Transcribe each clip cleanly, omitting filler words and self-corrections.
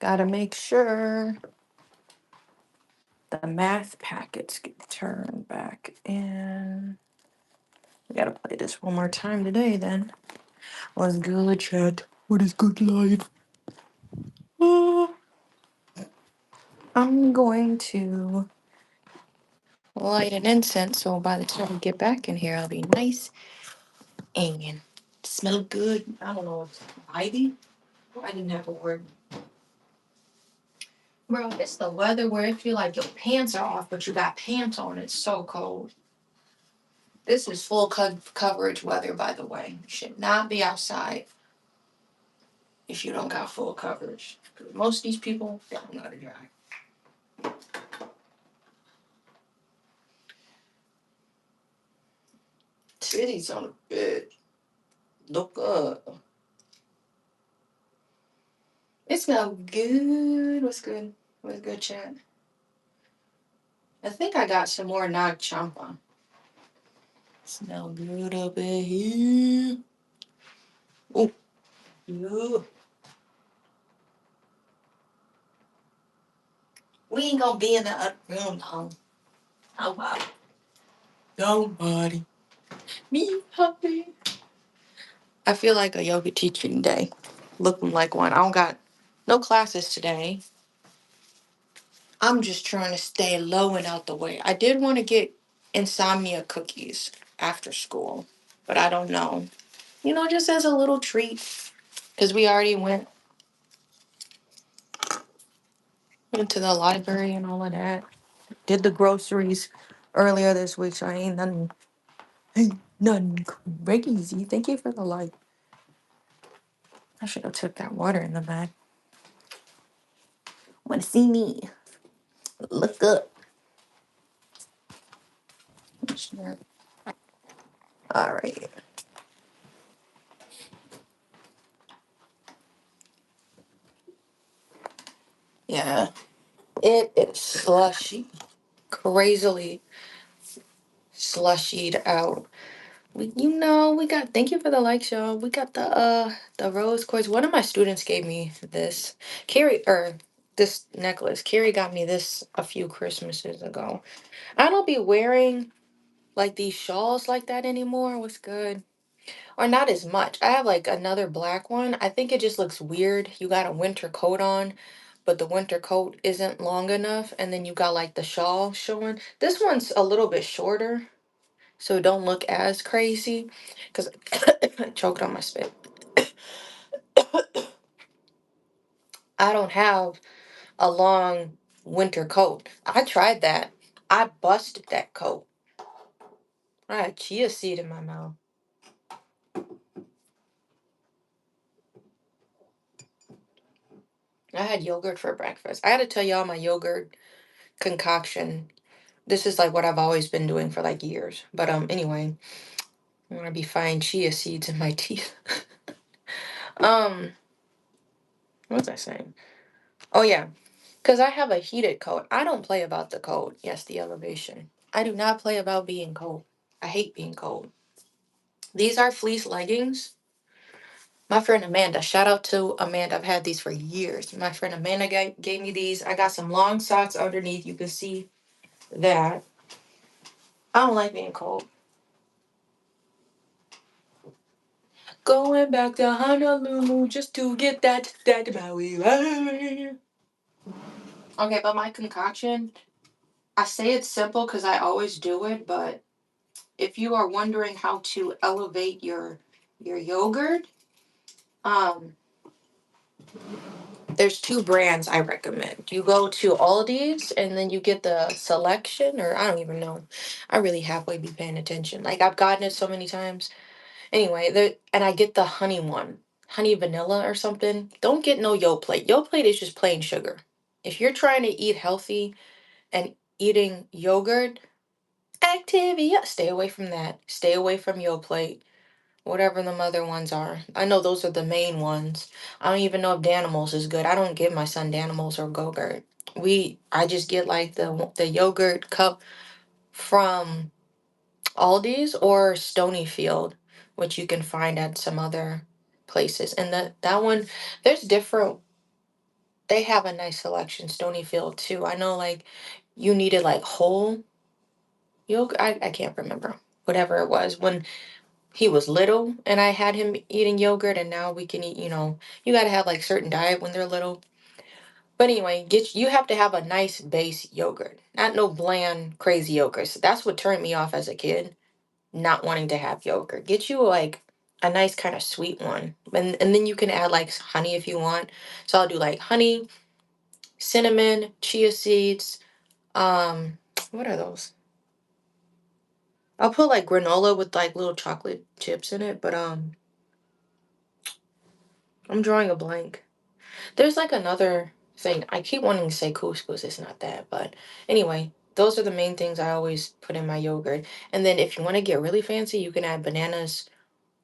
Gotta make sure the math packets get turned back in. We gotta play this one more time today then. What's good, chat? What is good life? Ah, I'm going to light an incense so by the time we get back in here, I'll be nice and smell good. I don't know, if ivy? I didn't have a word. Bro, it's the weather where it feel like your pants are off, but you got pants on. It's so cold. This is full coverage weather, by the way. You should not be outside if you don't got full coverage. Most of these people don't know how to drive. Titties on the bed. Look up. It smells good. What's good? What's good, chat? I think I got some more Nag Champa. Smell good up in here. Oh, yeah. We ain't gonna be in the other room long. How about nobody? Me happy. I feel like a yoga teaching day. Looking like one. I don't got no classes today. I'm just trying to stay low and out the way. I did want to get insomnia cookies after school, but I don't know. You know, just as a little treat. Because we already went to the library and all of that. Did the groceries earlier this week, so ain't nothing crazy. Thank you for the like. I should have took that water in the bag. Want to see me? Look up. Sure. All right. Yeah, it is slushy, crazily slushied out. We got. Thank you for the likes, y'all. We got the rose quartz. One of my students gave me this, Carrie, or this necklace. Carrie got me this a few Christmases ago. I don't be wearing like these shawls like that anymore. What's good? Or not as much. I have like another black one. I think it just looks weird. You got a winter coat on, but the winter coat isn't long enough, and then you got like the shawl showing. This one's a little bit shorter, so it don't look as crazy. Cause I choked on my spit. I don't have a long winter coat. I tried that. I busted that coat. I had chia seed in my mouth. I had yogurt for breakfast. I had to tell y'all my yogurt concoction. This is like what I've always been doing for like years. But anyway, I'm gonna be finding chia seeds in my teeth. um, what was I saying? Oh yeah, because I have a heated coat. I don't play about the cold. Yes, the elevation. I do not play about being cold. I hate being cold. These are fleece leggings. My friend Amanda, shout out to Amanda. I've had these for years. My friend Amanda gave me these. I got some long socks underneath. You can see that. I don't like being cold. Going back to Honolulu just to get that Maui. Okay, but my concoction, I say it's simple because I always do it, but if you are wondering how to elevate your yogurt, um, there's two brands I recommend. You go to Aldi's and then you get the selection, or I don't even know. I really halfway be paying attention. Like I've gotten it so many times. Anyway, and I get the honey one, honey vanilla or something. Don't get no yo plate. Yo plate is just plain sugar. If you're trying to eat healthy and eating yogurt, Activia, stay away from that. Stay away from yo plate. Whatever the other ones are. I know those are the main ones. I don't even know if Danimals is good. I don't give my son Danimals or Go-Gurt. I just get like the yogurt cup from Aldi's or Stonyfield, which you can find at some other places. And that one, there's different. they have a nice selection, Stonyfield too. I know like you needed like whole yogurt. I can't remember. Whatever it was when he was little and I had him eating yogurt, and now we can eat, you gotta have like certain diet when they're little. But anyway, you have to have a nice base yogurt. Not no bland crazy yogurt. So that's what turned me off as a kid, not wanting to have yogurt. Get you like a nice kind of sweet one. And then you can add like honey if you want. So I'll do like honey, cinnamon, chia seeds. What are those? I'll put like granola with like little chocolate chips in it, but I'm drawing a blank. There's like another thing. I keep wanting to say couscous. It's not that, but anyway, those are the main things I always put in my yogurt. And then if you want to get really fancy, you can add bananas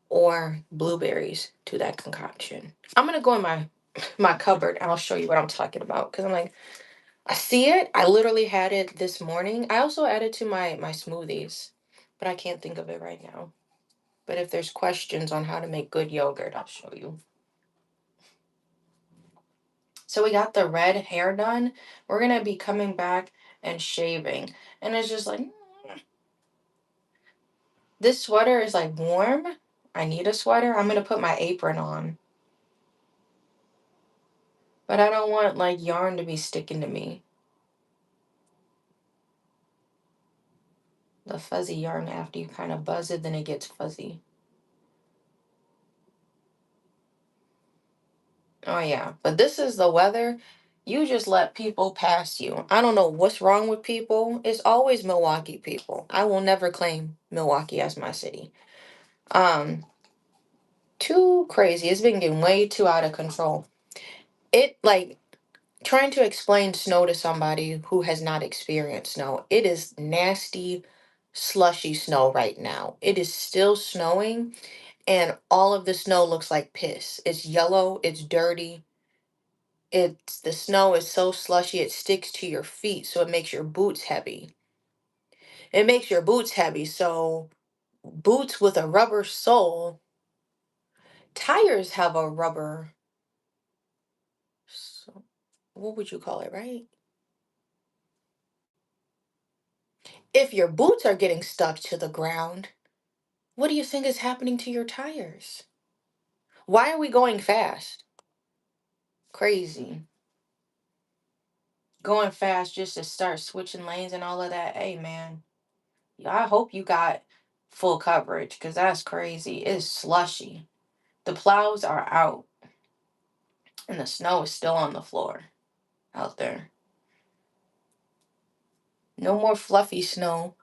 or blueberries to that concoction. I'm gonna go in my cupboard and I'll show you what I'm talking about because I'm like, I see it. I literally had it this morning. I also added to my smoothies, but I can't think of it right now. But if there's questions on how to make good yogurt, I'll show you. So we got the red hair done. We're gonna be coming back and shaving. And it's just like, this sweater is like warm. I need a sweater. I'm gonna put my apron on. But I don't want like yarn to be sticking to me. The fuzzy yarn, after you kind of buzz it, then it gets fuzzy. Oh yeah, but this is the weather. You just let people pass you. I don't know what's wrong with people. It's always Milwaukee people. I will never claim Milwaukee as my city. Um, Too crazy. It's been getting way too out of control. It like trying to explain snow to somebody who has not experienced snow. It is nasty, slushy snow right now. It is still snowing, and all of the snow looks like piss. It's yellow, it's dirty. The snow is so slushy it sticks to your feet, so it makes your boots heavy. It makes your boots heavy, so boots with a rubber sole, tires have a rubber, so what would you call it, right? If your boots are getting stuck to the ground, what do you think is happening to your tires? Why are we going fast? Crazy. Going fast just to start switching lanes and all of that. Hey, man, I hope you got full coverage because that's crazy. It's slushy. The plows are out and the snow is still on the floor out there. No more fluffy snow.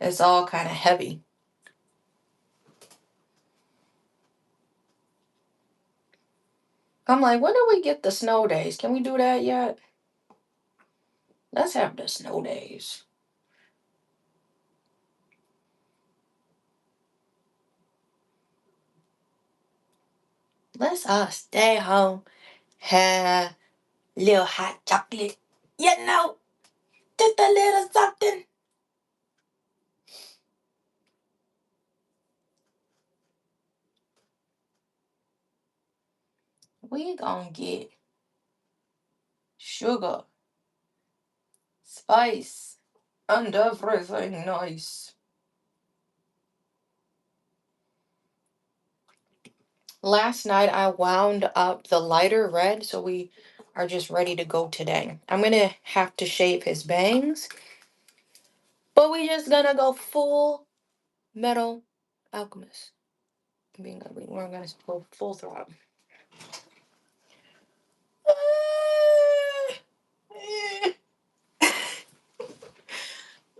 It's all kind of heavy. I'm like, when do we get the snow days? Can we do that yet? Let's have the snow days. Let's all stay home, have little hot chocolate. You know, just a little something. We gonna get sugar, spice, and everything nice. Last night I wound up the lighter red, so we are just ready to go today. I'm gonna have to shave his bangs, but we just gonna go full metal alchemist. We're gonna go full throttle.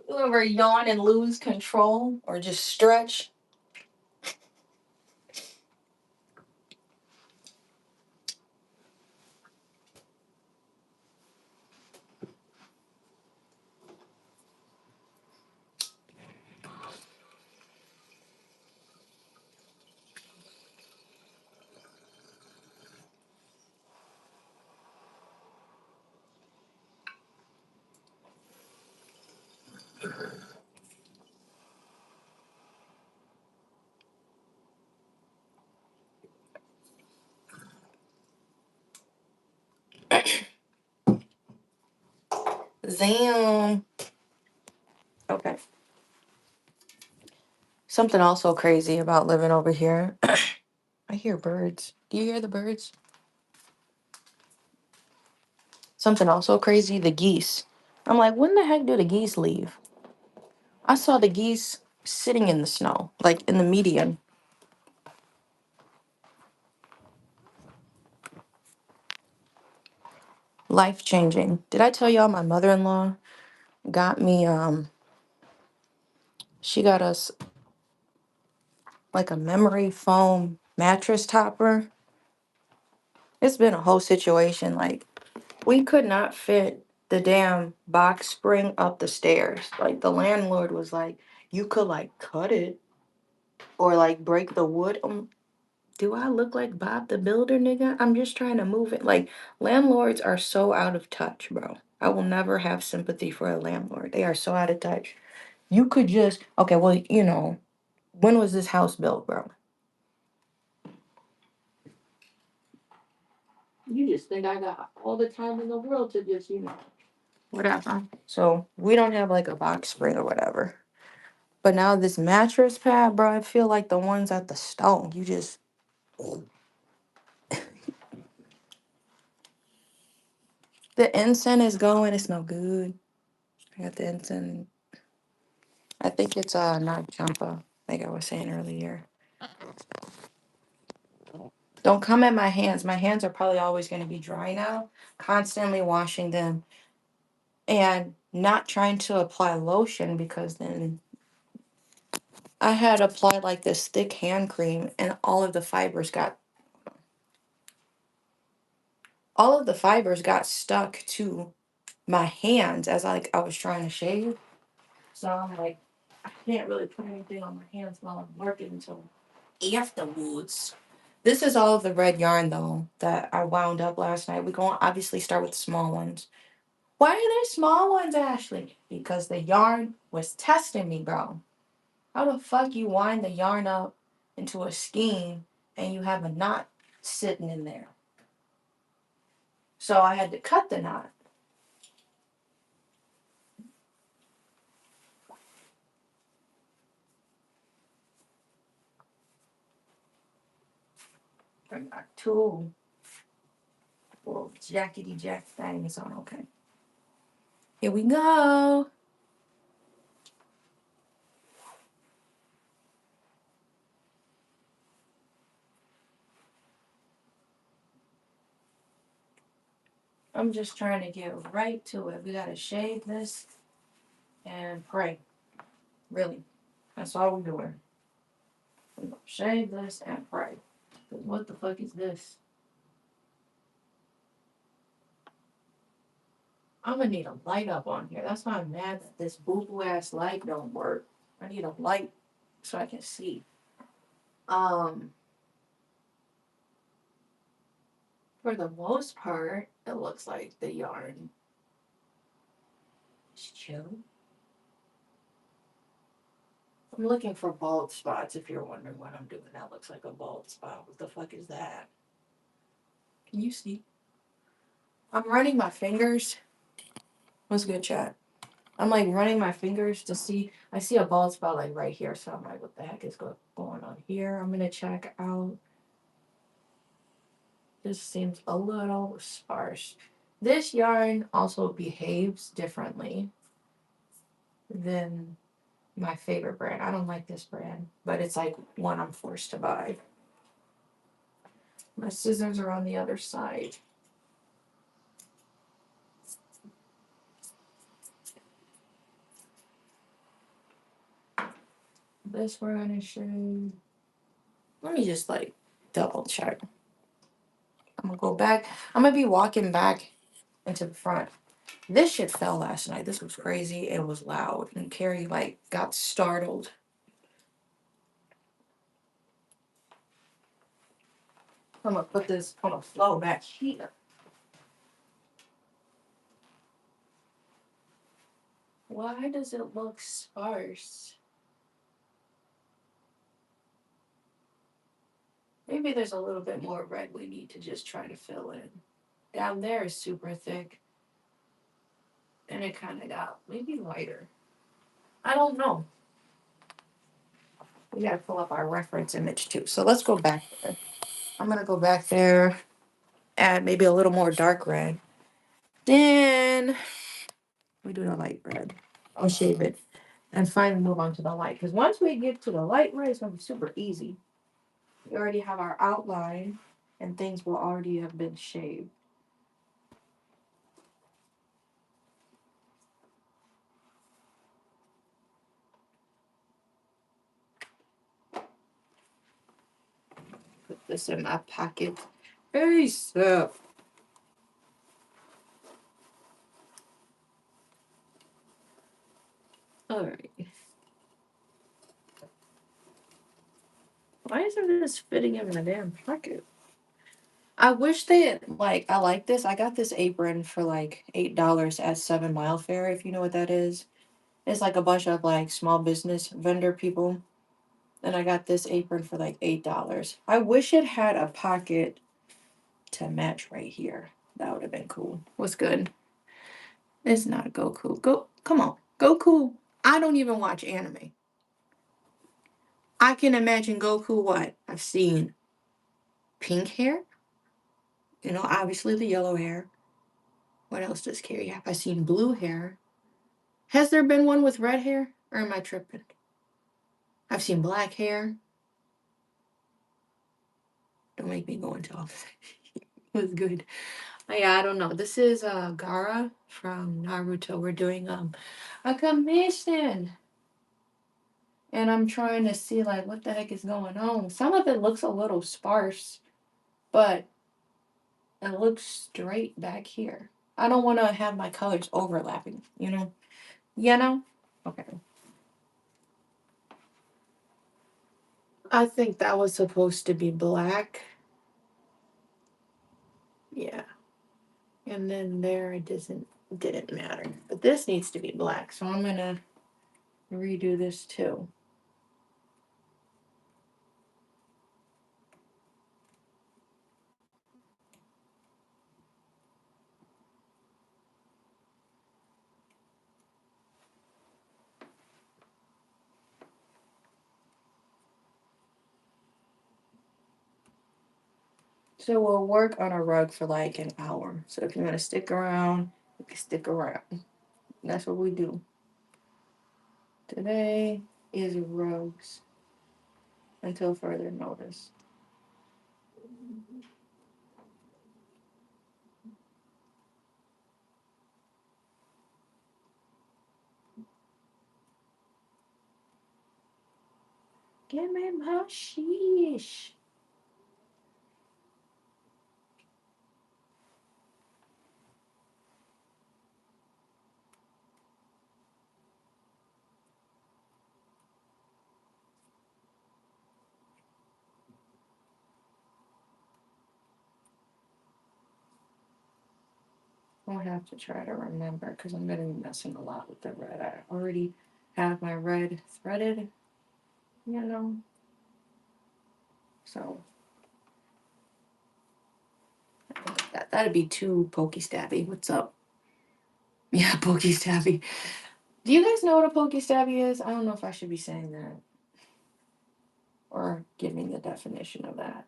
You ever yawn and lose control or just stretch? Damn. Okay. Something also crazy about living over here. I hear birds. Do you hear the birds? Something also crazy, the geese. I'm like, when the heck do the geese leave? I saw the geese sitting in the snow, like in the median. Life changing. Did I tell y'all my mother in law got me she got us like a memory foam mattress topper? It's been a whole situation. Like we could not fit the damn box spring up the stairs. Like the landlord was like, you could like cut it or like break the wood. Do I look like Bob the Builder, nigga? I'm just trying to move it. Like landlords are so out of touch, bro. I will never have sympathy for a landlord. They are so out of touch. You could just okay, well, when was this house built, bro? You just think I got all the time in the world to just, whatever. So we don't have like a box spring or whatever. But now this mattress pad, bro, I feel like the ones at the stone. You just the incense is going. It smell good. I got the incense. I think it's not jumper, like I was saying earlier. Don't come at my hands. My hands are probably always going to be dry now. Constantly washing them and not trying to apply lotion because then I had applied like this thick hand cream and all of the fibers got stuck to my hands as I was trying to shave. So I'm like, I can't really put anything on my hands while I'm working until afterwards. This is all of the red yarn though that I wound up last night. We're going to obviously start with the small ones. Why are there small ones, Ashley? Because the yarn was testing me, bro. How the fuck you wind the yarn up into a skein and you have a knot sitting in there? So I had to cut the knot. I got two little jackety jack things on. Okay. Here we go. I'm just trying to get right to it. We gotta shave this and pray. Really. That's all we're doing. We're gonna shave this and pray. 'Cause what the fuck is this? I'm gonna need a light up on here. That's why I'm mad that this boo boo ass light don't work. I need a light so I can see. Um, for the most part, it looks like the yarn is chill. I'm looking for bald spots if you're wondering what I'm doing. That looks like a bald spot. What the fuck is that? Can you see? I'm running my fingers. What's good, chat? I'm like running my fingers to see. I see a bald spot like right here. So I'm like, what the heck is going on here? I'm gonna check out. This seems a little sparse. This yarn also behaves differently than my favorite brand. I don't like this brand, but it's like one I'm forced to buy. My scissors are on the other side. This we're gonna show. Let me just like double check. I'm gonna go back. I'm gonna be walking back into the front. This shit fell last night. This was crazy. It was loud. And Carrie like got startled. I'm gonna put this on a flow back here. Why does it look sparse? Maybe there's a little bit more red we need to just try to fill in. Down there is super thick. And it kind of got maybe lighter. I don't know. We gotta pull up our reference image too. So let's go back there. I'm gonna go back there, add maybe a little more dark red. Then we do the light red. I'll shave it and finally move on to the light. Because once we get to the light red, it's gonna be super easy. We already have our outline and things will already have been shaved. Put this in my pocket. ASAP. Alright. Why isn't this fitting in my damn pocket? I wish they like I like this. I got this apron for like $8 at 7 Mile Fair, if you know what that is. It's like a bunch of like small business vendor people. And I got this apron for like $8. I wish it had a pocket to match right here. That would have been cool. What's good? It's not Goku. Go come on. Goku. I don't even watch anime. I can imagine Goku what? I've seen pink hair. Obviously the yellow hair. What else does Carrie have? I've seen blue hair. Has there been one with red hair? Or am I tripping? I've seen black hair. Don't make me go into all this. It was good. Yeah, I don't know. This is Gara from Naruto. We're doing a commission. And I'm trying to see like what the heck is going on. Some of it looks a little sparse, but it looks straight back here. I don't want to have my colors overlapping, you know? You know? Okay. I think that was supposed to be black. Yeah. And then there it didn't matter. But this needs to be black. So I'm gonna redo this too. So we'll work on a rug for like an hour. So if you want to stick around, you can stick around. That's what we do. Today is rugs until further notice. Give me my sheesh. I'll have to try to remember because I'm going to be messing a lot with the red. I already have my red threaded, you know. So that'd be too pokey stabby. What's up? Yeah, pokey stabby. Do you guys know what a pokey stabby is? I don't know if I should be saying that or giving the definition of that.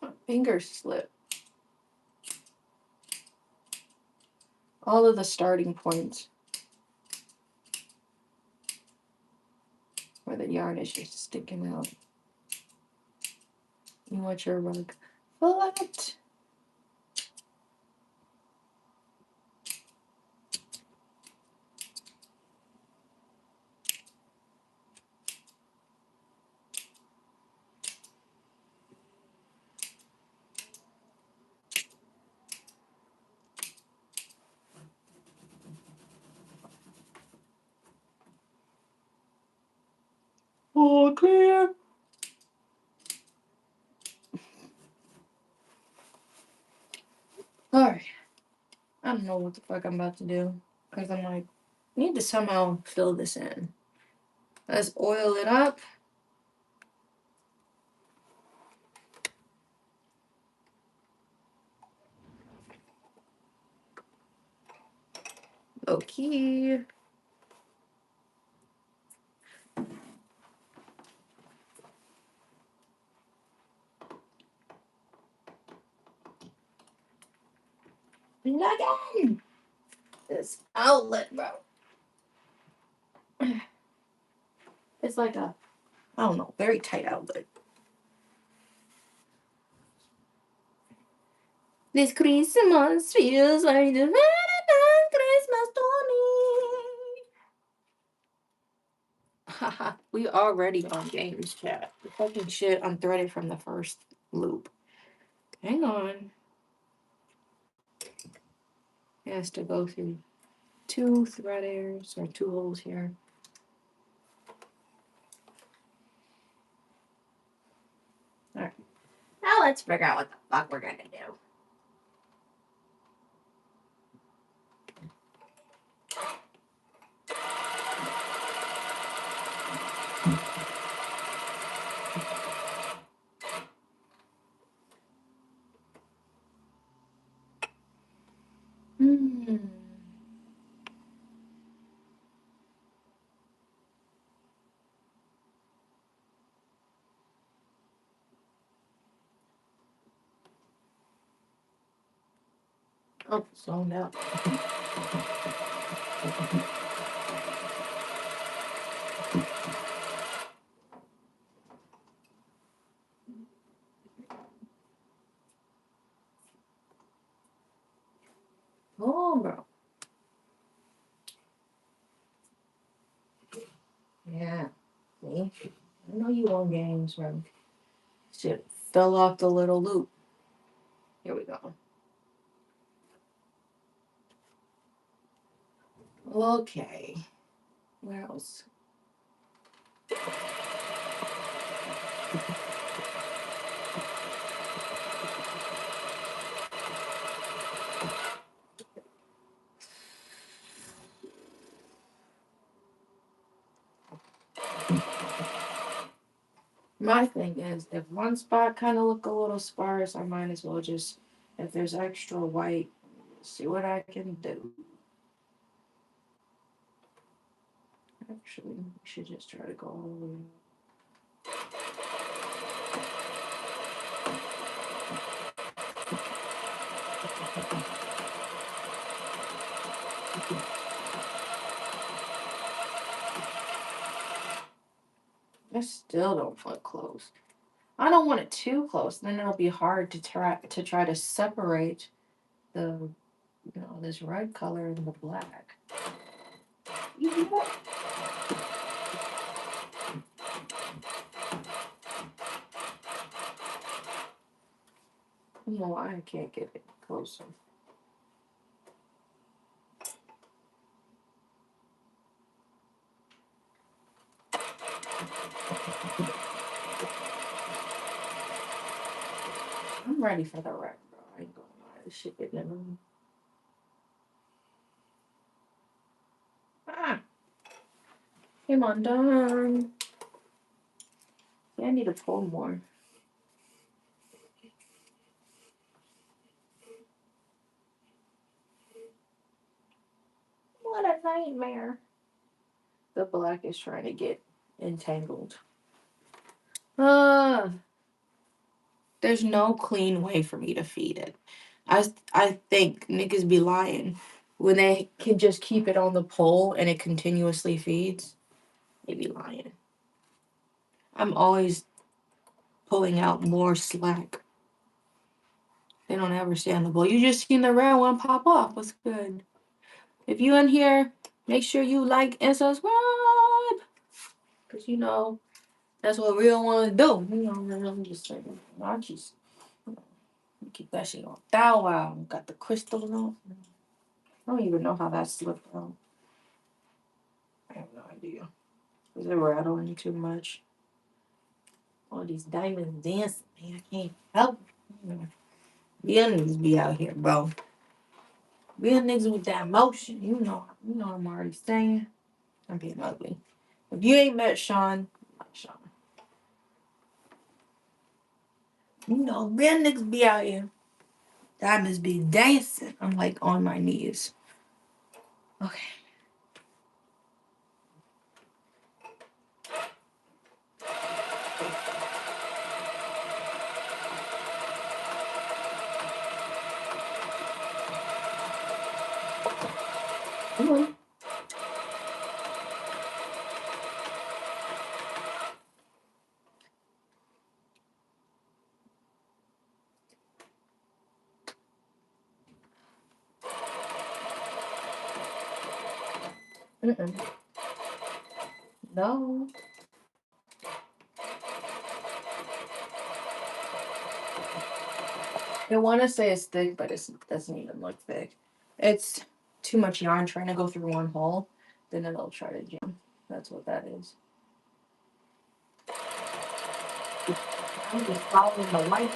My fingers slip. All of the starting points where the yarn is just sticking out. You want your rug flat. All clear. Alright. I don't know what the fuck I'm about to do. Because I'm like, I need to somehow fill this in. Let's oil it up. Okay. Nothing. This outlet, bro. It's like a, I don't know, very tight outlet. This Christmas feels like the very Christmas to me. Haha, we already on games chat. The fucking shit unthreaded from the first loop. Hang on. It has to go through 2 threaders or 2 holes here. Alright. Now let's figure out what the fuck we're gonna do. Oh, zoned out. Oh, bro. Yeah. See? I know you on games, bro. Shit fell off the little loop. Here we go. Okay. Where else? My thing is, if one spot kind of look a little sparse, I might as well just, if there's extra white, see what I can do. Actually, we should just try to go all the way. I still don't want close. I don't want it too close. Then it'll be hard to try to separate the, this red color and the black. You know what? I don't know why I can't get it closer. I'm ready for the red, bro. I ain't gonna lie. This shit getting in me. Ah! Come on, done. Yeah, I need to pull more. What a nightmare. The black is trying to get entangled. There's no clean way for me to feed it. I think niggas be lying when they can just keep it on the pole and it continuously feeds. They be lying. I'm always pulling out more slack. They don't ever stay on the bowl. You just seen the red one pop off. What's good? If you in here, make sure you like and subscribe. Cause that's what real ones do. I'm just saying. I just keep that shit on. Thou wow. Got the crystals on. I don't even know how that slipped out. I have no idea. Was it rattling too much? All these diamonds dancing, man. I can't help it. Real niggas be out here, bro. Real niggas with that motion. I'm already saying. I'm being ugly. If you ain't met Sean, like Sean. Real niggas be out here. Diamonds be dancing. I'm like on my knees. Okay. Mm-mm. Mm-mm. No. I want to say it's thick, but it doesn't even look thick. It's too much yarn trying to go through one hole. Then it'll try to jam. That's what that is. I'm just following the light.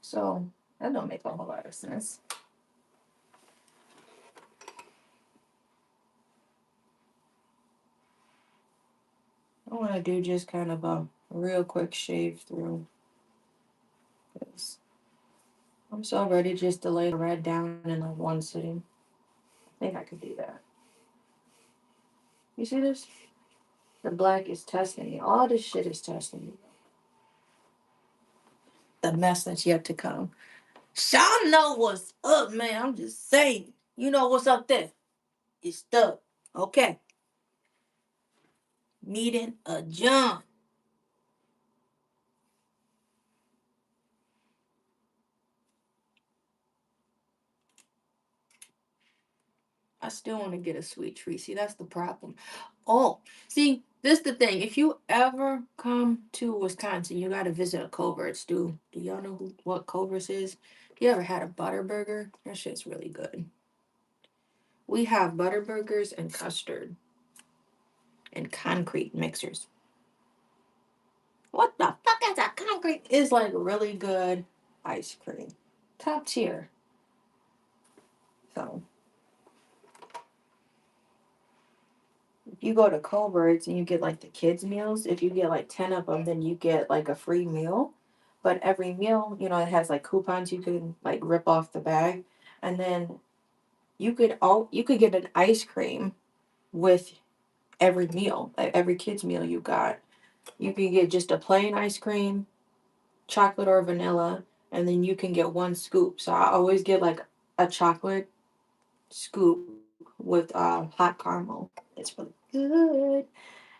So that don't make a whole lot of sense. I want to do just kind of a real quick shave through this. I'm so ready just to lay the red down in like one sitting. I think I could do that. You see this? The black is testing me. All this shit is testing me. The mess that's yet to come. Y'all know what's up, man. I'm just saying. You know what's up there. It's stuck. Okay. Meeting a John. I still want to get a sweet treat. See, that's the problem. Oh, see, this the thing. If you ever come to Wisconsin, you gotta visit a Culver's. Do y'all know what Culver's is? You ever had a butter burger? That shit's really good. We have butter burgers and custard and concrete mixers. What the fuck is a concrete? Is like really good ice cream. Top tier. So if you go to Culver's and you get like the kids meals, if you get like 10 of them, then you get like a free meal. But every meal, it has like coupons you can like rip off the bag. And then you could get an ice cream with every meal, like every kid's meal you got. You can get just a plain ice cream, chocolate or vanilla, and then you can get one scoop. So I always get like a chocolate scoop with hot caramel. It's really good.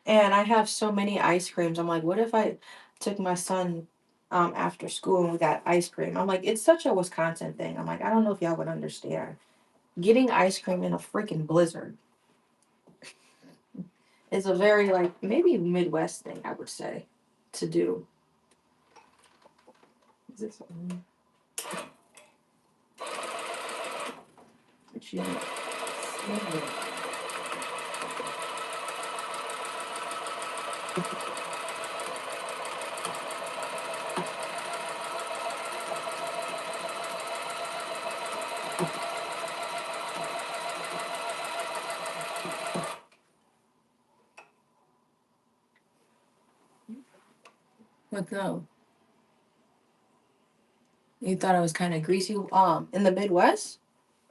And I have so many ice creams. I'm like, what if I took my son after school and we got ice cream? I'm like, it's such a Wisconsin thing. I'm like, I don't know if y'all would understand. Getting ice cream in a freaking blizzard is a very like maybe Midwest thing, I would say, to do. Is this on? But you know, what though? You thought it was kind of greasy in the Midwest?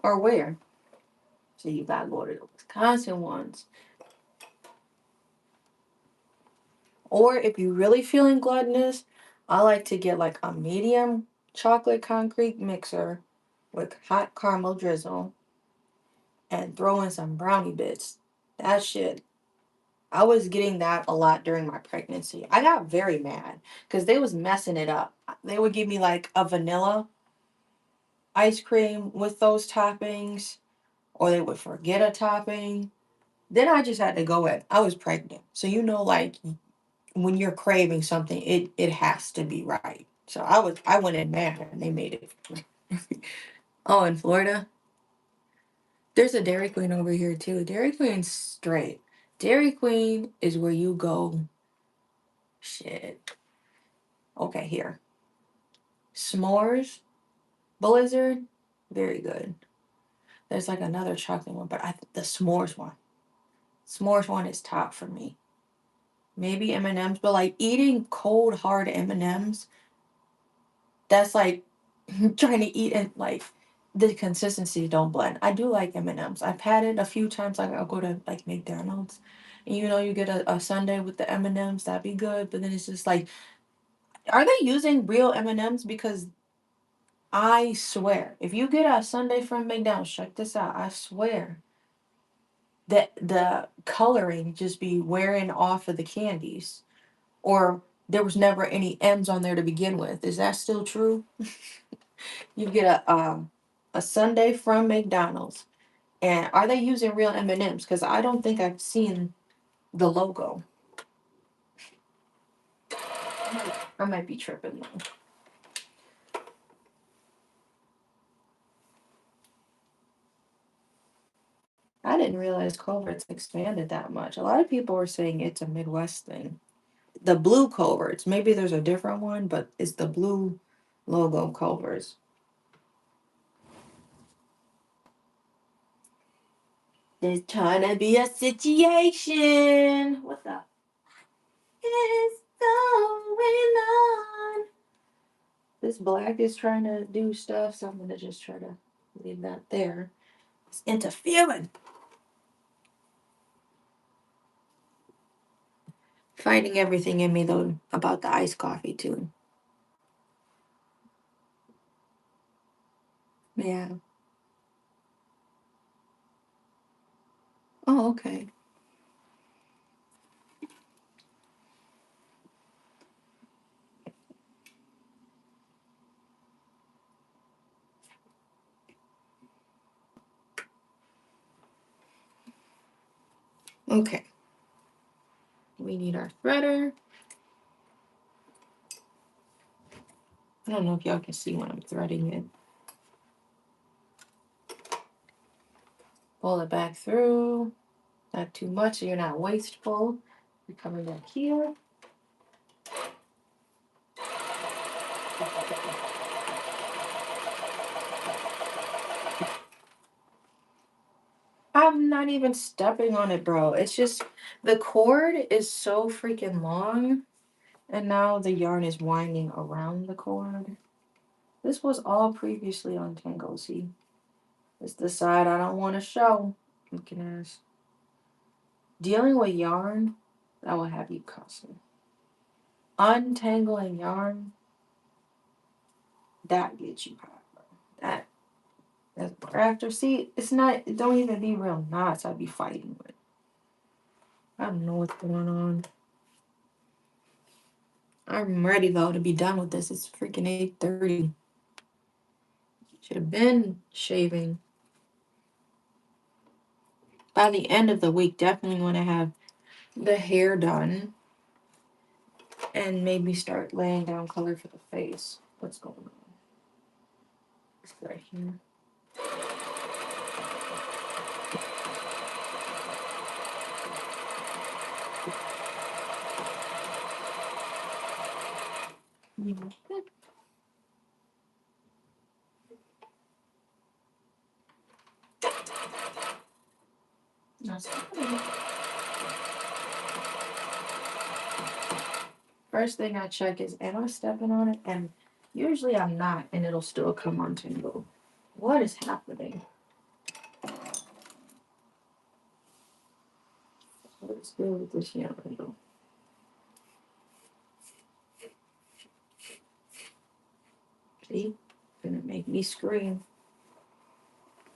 Or where? So you gotta go to the Wisconsin ones. Or if you're really feeling gluttonous, I like to get like a medium chocolate concrete mixer with hot caramel drizzle and throw in some brownie bits. That shit. I was getting that a lot during my pregnancy. I got very mad because they was messing it up. They would give me like a vanilla ice cream with those toppings, or they would forget a topping. Then I just had to go at. I was pregnant, so like when you're craving something, it has to be right. So I went in mad and they made it. Oh, in Florida, there's a Dairy Queen over here too. Dairy Queen's straight. Dairy Queen is where you go. Shit. Okay, here. S'mores, Blizzard, very good. There's like another chocolate one, but the s'mores one. S'mores one is top for me. Maybe M&Ms, but like eating cold hard M&Ms, that's like trying to eat and like the consistency don't blend. I do like M&Ms. I've had it a few times. Like I'll go to like McDonald's, and you get a sundae with the M&Ms. That'd be good. But then it's just like, are they using real M&Ms? Because I swear, if you get a sundae from McDonald's, check this out. I swear that the coloring just be wearing off of the candies, or there was never any M's on there to begin with. Is that still true? You get a sundae from McDonald's. And are they using real M&Ms? Because I don't think I've seen the logo. I might be tripping though. I didn't realize Culver's expanded that much. A lot of people are saying it's a Midwest thing. The blue Culver's, maybe there's a different one, but it's the blue logo Culver's. There's trying to be a situation. What the is going on? This black is trying to do stuff, so I'm gonna just try to leave that there. It's interfering. Fighting everything in me though about the iced coffee too. Yeah. Oh, okay. Okay. We need our threader. I don't know if y'all can see when I'm threading it. Pull it back through. Not too much so you're not wasteful. You're coming back here. I'm not even stepping on it, bro. It's just the cord is so freaking long, and now the yarn is winding around the cord. This was all previously on Tango, see? It's the side I don't want to show. Looking at dealing with yarn, that will have you cussing. Untangling yarn, that gets you hot, bro. That's after. See, it's not. It don't even be real knots. I'd be fighting with. I don't know what's going on. I'm ready though to be done with this. It's freaking 8:30. Should have been shaving. By the end of the week, definitely want to have the hair done and maybe start laying down color for the face. What's going on? It's right here. That's First thing I check is, am I stepping on it? And usually I'm not, and it'll still come on tangle. What is happening? What is good with this yarn though? See? Gonna make me scream.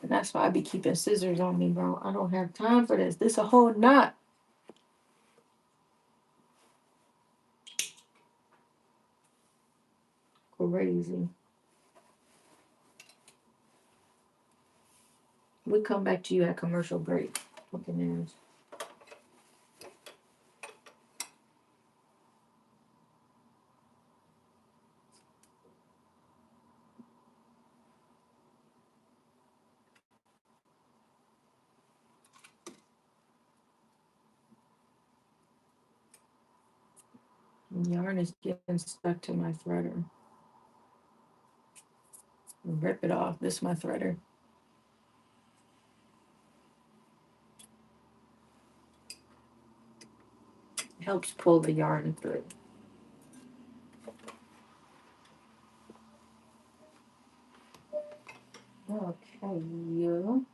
And that's why I be keeping scissors on me, bro. I don't have time for this. This a whole knot. Crazy. We come back to you at commercial break. Looking ass. Yarn is getting stuck to my threader. Rip it off. This is my threader. It helps pull the yarn through. Okay, you.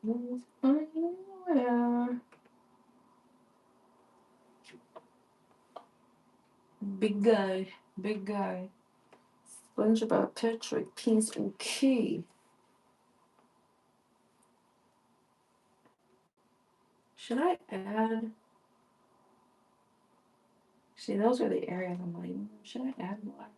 Mm. Anywhere. Big guy, big guy. SpongeBob, Patrick, Pins, and Key. Should I add? See, those are the areas I'm like, should I add black?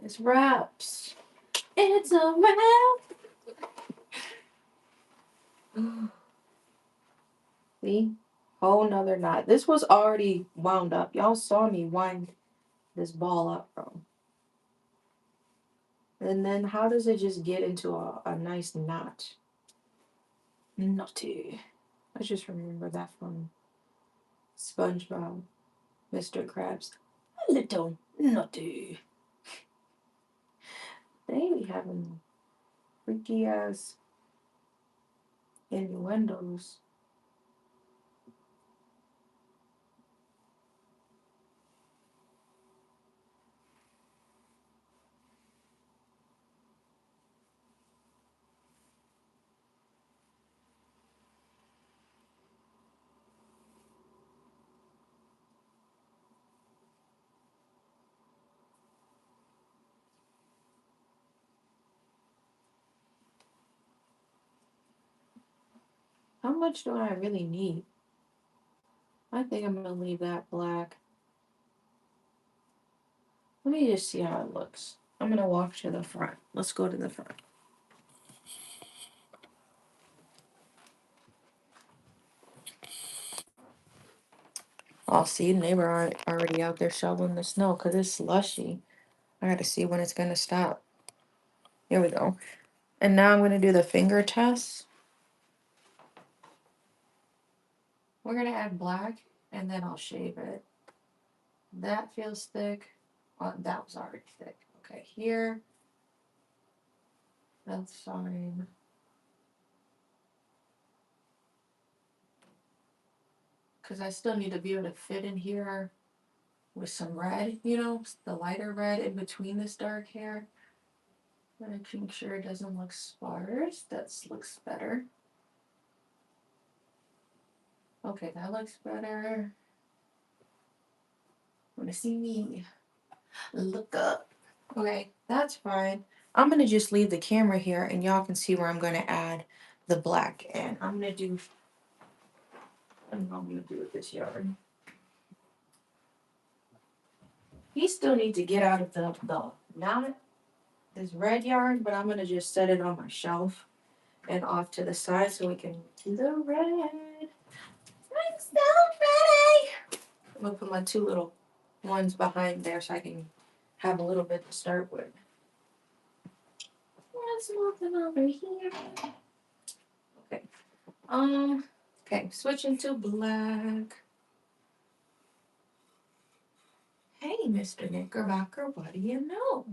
It's wraps. It's a wrap. See? Whole nother knot. This was already wound up. Y'all saw me wind this ball up, bro. And then how does it just get into a nice knot? Nutty. I just remember that from SpongeBob, Mr. Krabs. A little nutty. They be having freaky ass innuendos. How much do I really need? I think I'm gonna leave that black. Let me just see how it looks. I'm gonna walk to the front. Let's go to the front. Oh, see, neighbor already out there shoveling the snow because it's slushy. I gotta see when it's gonna stop. Here we go. And now I'm gonna do the finger test. We're gonna add black and then I'll shave it. That feels thick. Oh, that was already thick. Okay, here. That's fine. Because I still need to be able to fit in here with some red, the lighter red in between this dark hair. Making sure it doesn't look sparse. That looks better. Okay, that looks better. Wanna see me? Look up. Okay, that's fine. I'm gonna just leave the camera here and y'all can see where I'm gonna add the black. And I'm gonna do, I don't know what I'm gonna do with this yarn. You still need to get out of the knot, this red yarn, but I'm gonna just set it on my shelf and off to the side so we can do the red. I'm so ready. I'm gonna put my two little ones behind there so I can have a little bit to start with. Let's move them over here. Okay. Okay, switching to black. Hey, Mr. Knickerbocker, what do you know?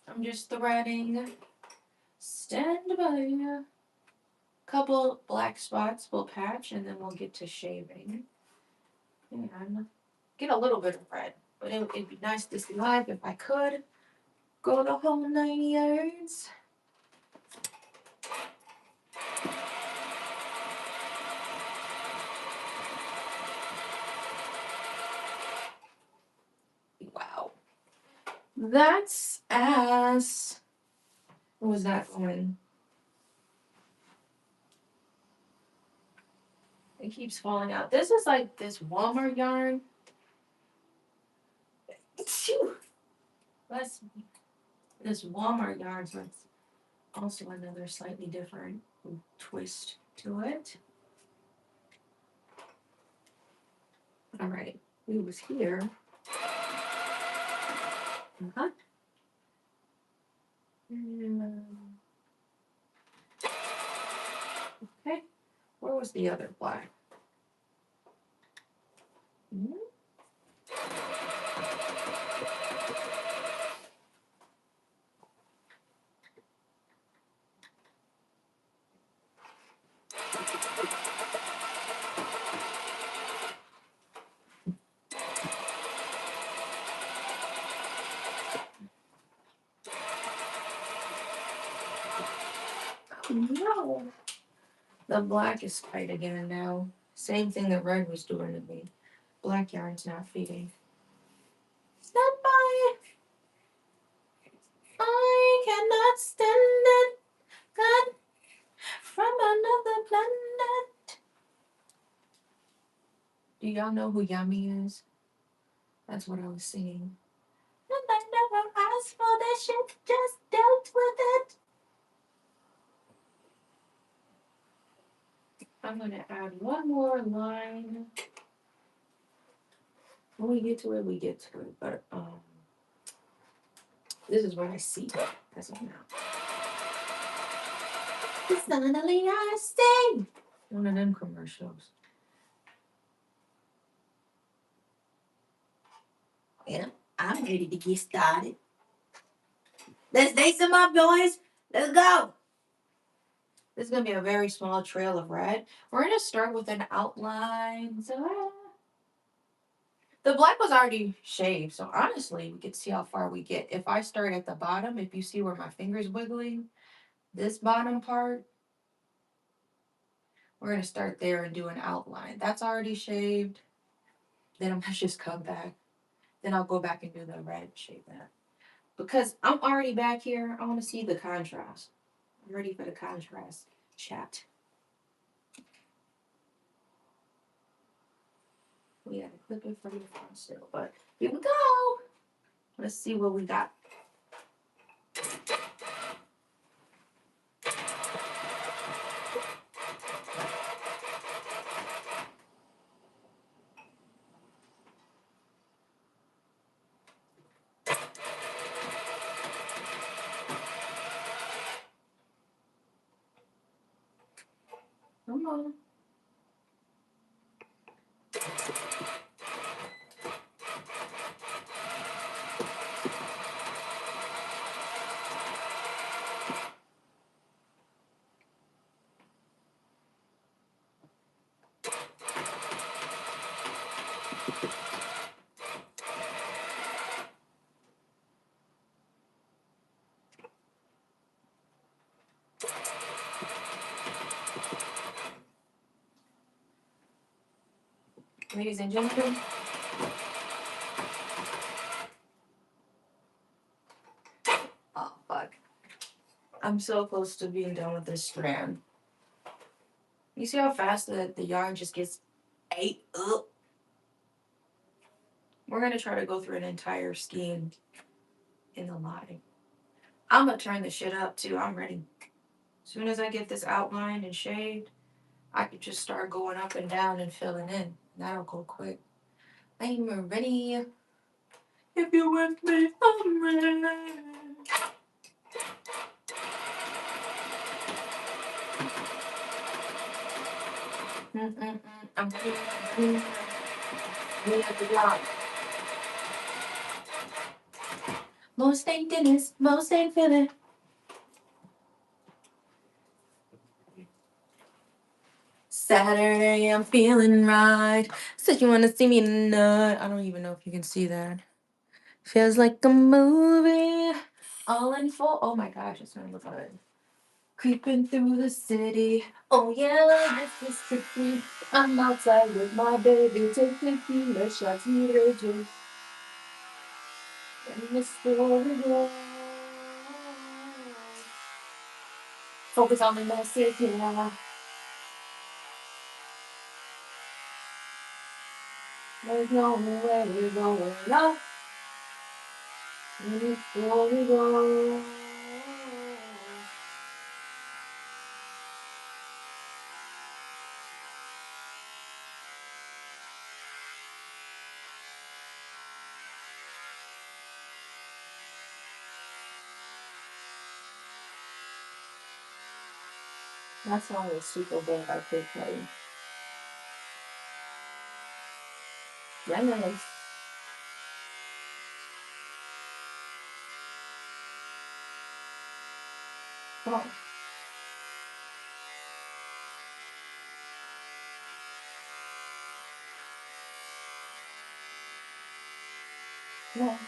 I'm just threading. Stand by. Couple black spots will patch and then we'll get to shaving. And get a little bit of red. But it'd be nice to see live if I could. Go the whole 9 yards. That's as. What was that one? It keeps falling out. This is like this Walmart yarn. Phew. That's this Walmart yarn, so it's also another slightly different twist to it. All right, we was here. Uh-huh. Okay, where was the other black? Hmm? Oh no! The black is tight again now. Same thing that red was doing to me. Black yarn's not feeding. Stand by. I cannot stand it. God from another planet. Do y'all know who Yummy is? That's what I was singing. And I never asked for this shit, just dealt with it. I'm gonna add one more line. When we get to it, we get to it. But this is what I see as of now. Suddenly I sing. One of them commercials. Yeah, I'm ready to get started. Let's date some up, boys. Let's go. This is gonna be a very small trail of red. We're gonna start with an outline. So the black was already shaved, so honestly, we could see how far we get. If I start at the bottom, if you see where my finger's wiggling, this bottom part, we're gonna start there and do an outline. That's already shaved. Then I'm gonna just come back. Then I'll go back and do the red, shave that. Because I'm already back here, I wanna see the contrast. I'm ready for the contrast chat. We gotta clip it from the front still, but here we go. Let's see what we got. Come on. Ladies and gentlemen. Oh, fuck. I'm so close to being done with this strand. You see how fast the yarn just gets ate up? We're going to try to go through an entire skein in the line. I'm going to turn this shit up, too. I'm ready. As soon as I get this outlined and shaved, I could just start going up and down and filling in. That'll go quick. I'm ready. If you're with me, I'm ready. I'm ready. We have the block. Most ain't Dennis, most ain't feeling. Saturday, I'm feeling right. Said you wanna see me tonight. I don't even know if you can see that. Feels like a movie. All in full. Oh my gosh, it's gonna look good. Creeping through the city. Oh yeah, this is tricky. I'm outside with my baby. Take tequila shots, me to do. And it's slowly go. Focus on the message, yeah. There's no way we're going up. And it's slowly go. That song is super big. I could play. Yeah, nice. Come on. Come on.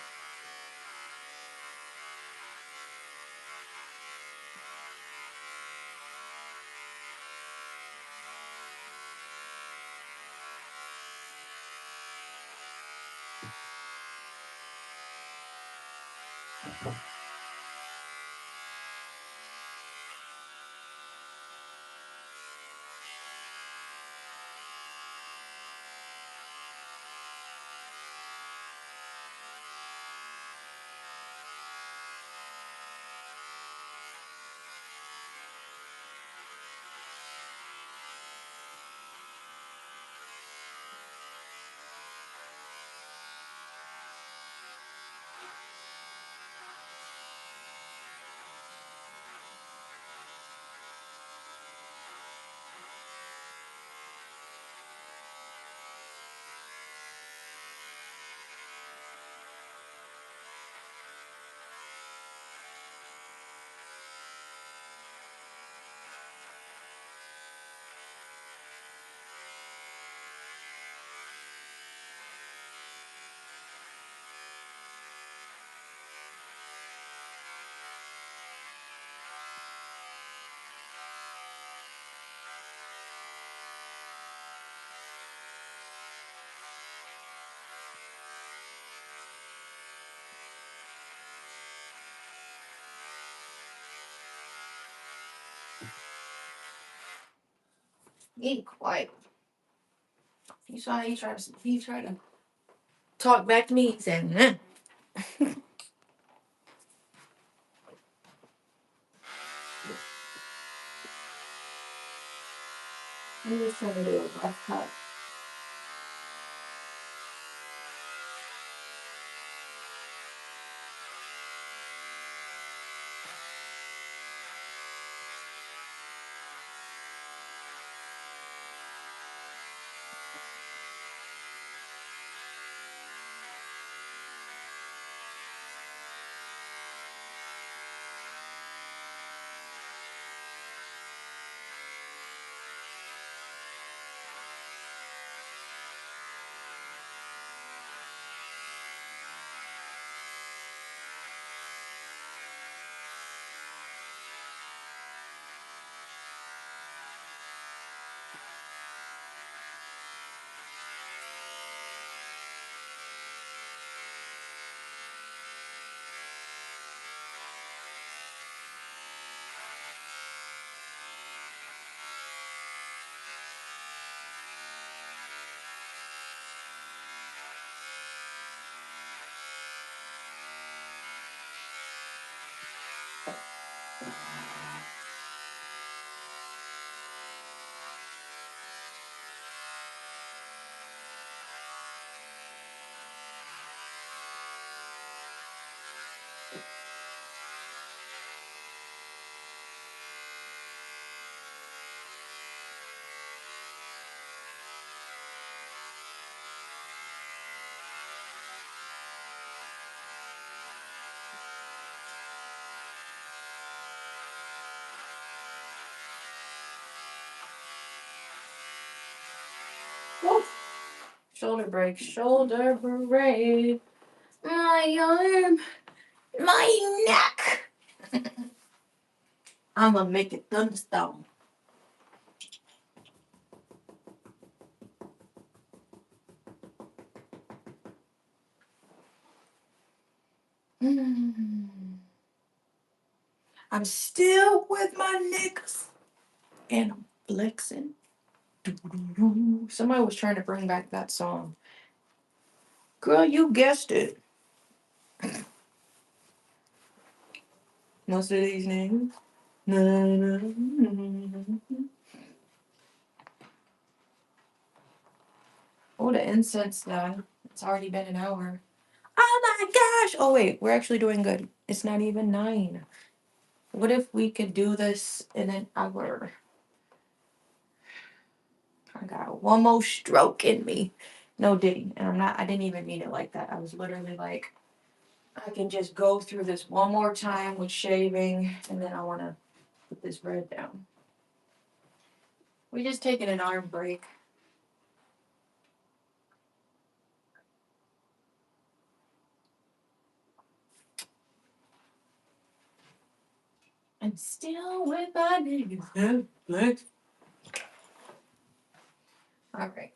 Be quiet. You saw he tried to talk back to me. He said, nah. I'm just trying to do a rough cut. Woo. Shoulder break, shoulder break. My arm, my neck. I'm gonna make it thunderstorm. Mm. I'm still with my niggas and I'm flexing. Somebody was trying to bring back that song. Girl, you guessed it. Most of these names. Na, na, na. Oh, the incense done. It's already been an hour. Oh my gosh. Oh, wait. We're actually doing good. It's not even 9. What if we could do this in an hour? I got one more stroke in me. No diddy. And I didn't even mean it like that. I was literally like, I can just go through this one more time with shaving, and then I want to put this red down. We're just taking an arm break. And still with my niggas. All right.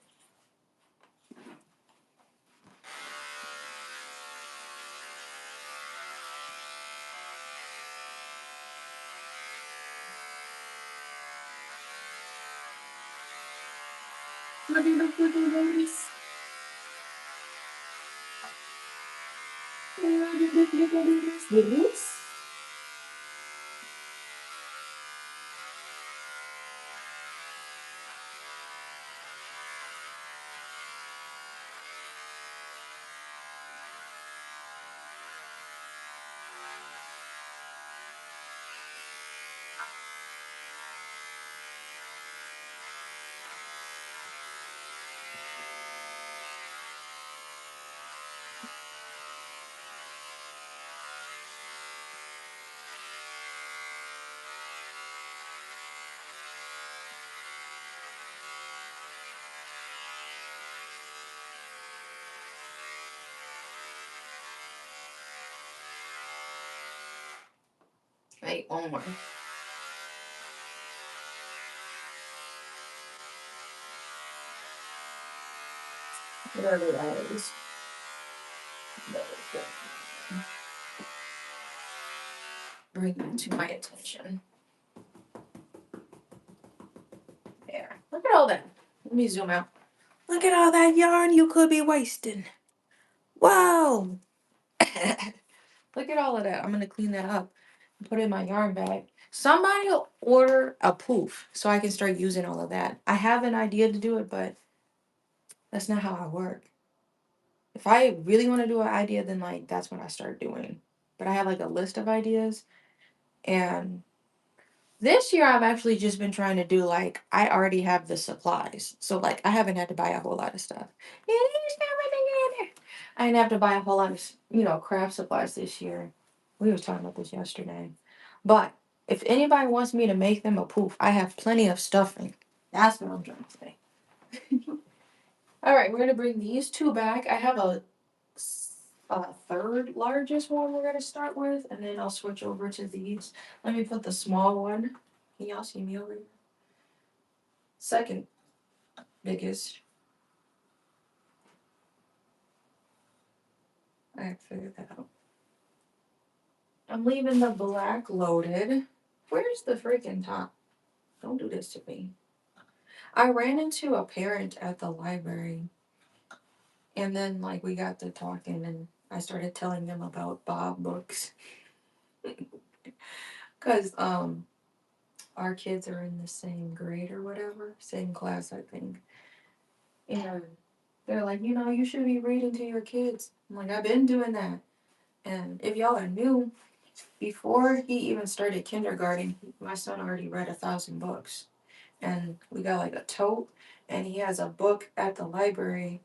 Wait, one more. Whatever that is. Bring that to my attention. There. Look at all that. Let me zoom out. Look at all that yarn you could be wasting. Whoa. Look at all of that. I'm going to clean that up and put it in my yarn bag. Somebody will order a poof so I can start using all of that. I have an idea to do it, but that's not how I work. If I really want to do an idea, then like that's what I start doing. But I have like a list of ideas, and this year I've actually just been trying to do like I already have the supplies. So like I haven't had to buy a whole lot of stuff. It is everything in there. I didn't have to buy a whole lot of, craft supplies this year. We were talking about this yesterday. But if anybody wants me to make them a poof, I have plenty of stuffing. That's what I'm trying to say. All right, we're gonna bring these two back. I have a third largest one we're gonna start with, and then I'll switch over to these. Let me put the small one. Can y'all see me over here? Second biggest. I have to figure that out. I'm leaving the black loaded. Where's the freaking top? Don't do this to me. I ran into a parent at the library, and then like we got to talking, and I started telling them about Bob books, cause our kids are in the same grade or whatever, same class I think, and they're like, you should be reading to your kids. I'm like, I've been doing that, and if y'all are new, before he even started kindergarten, my son already read 1,000 books, and we got like a tote, and he has a book at the library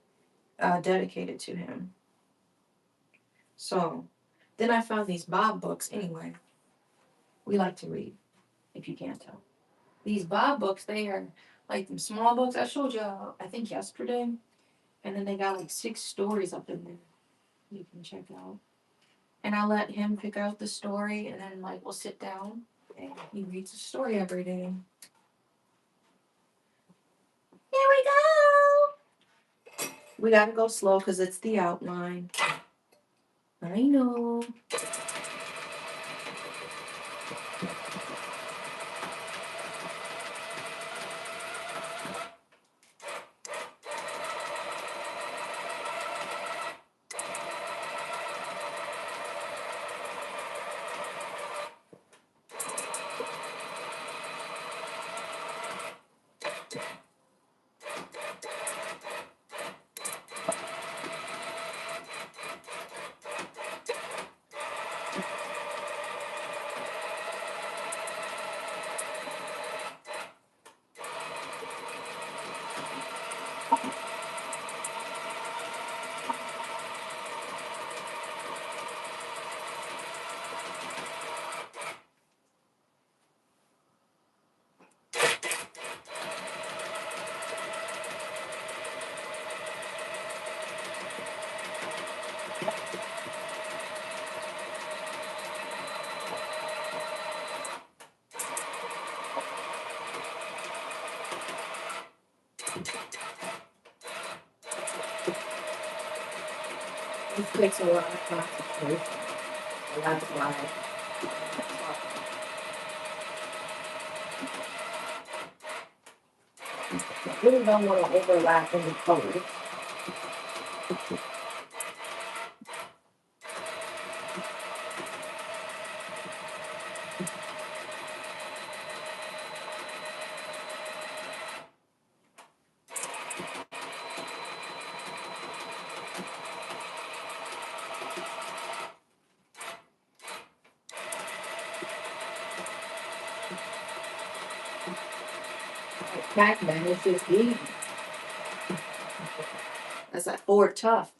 dedicated to him. So then I found these Bob books. Anyway, we like to read, if you can't tell. These Bob books, they are like them small books I showed you, I think yesterday, and then they got like 6 stories up in there you can check out. And I let him pick out the story, and then like we'll sit down and he reads a story every day. Here we go. We gotta go slow because it's the outline. I know. This takes a lot of concentration. And that's why I really don't want to overlap in the colors. Pac-Man is just easy. That's that Ford Tough.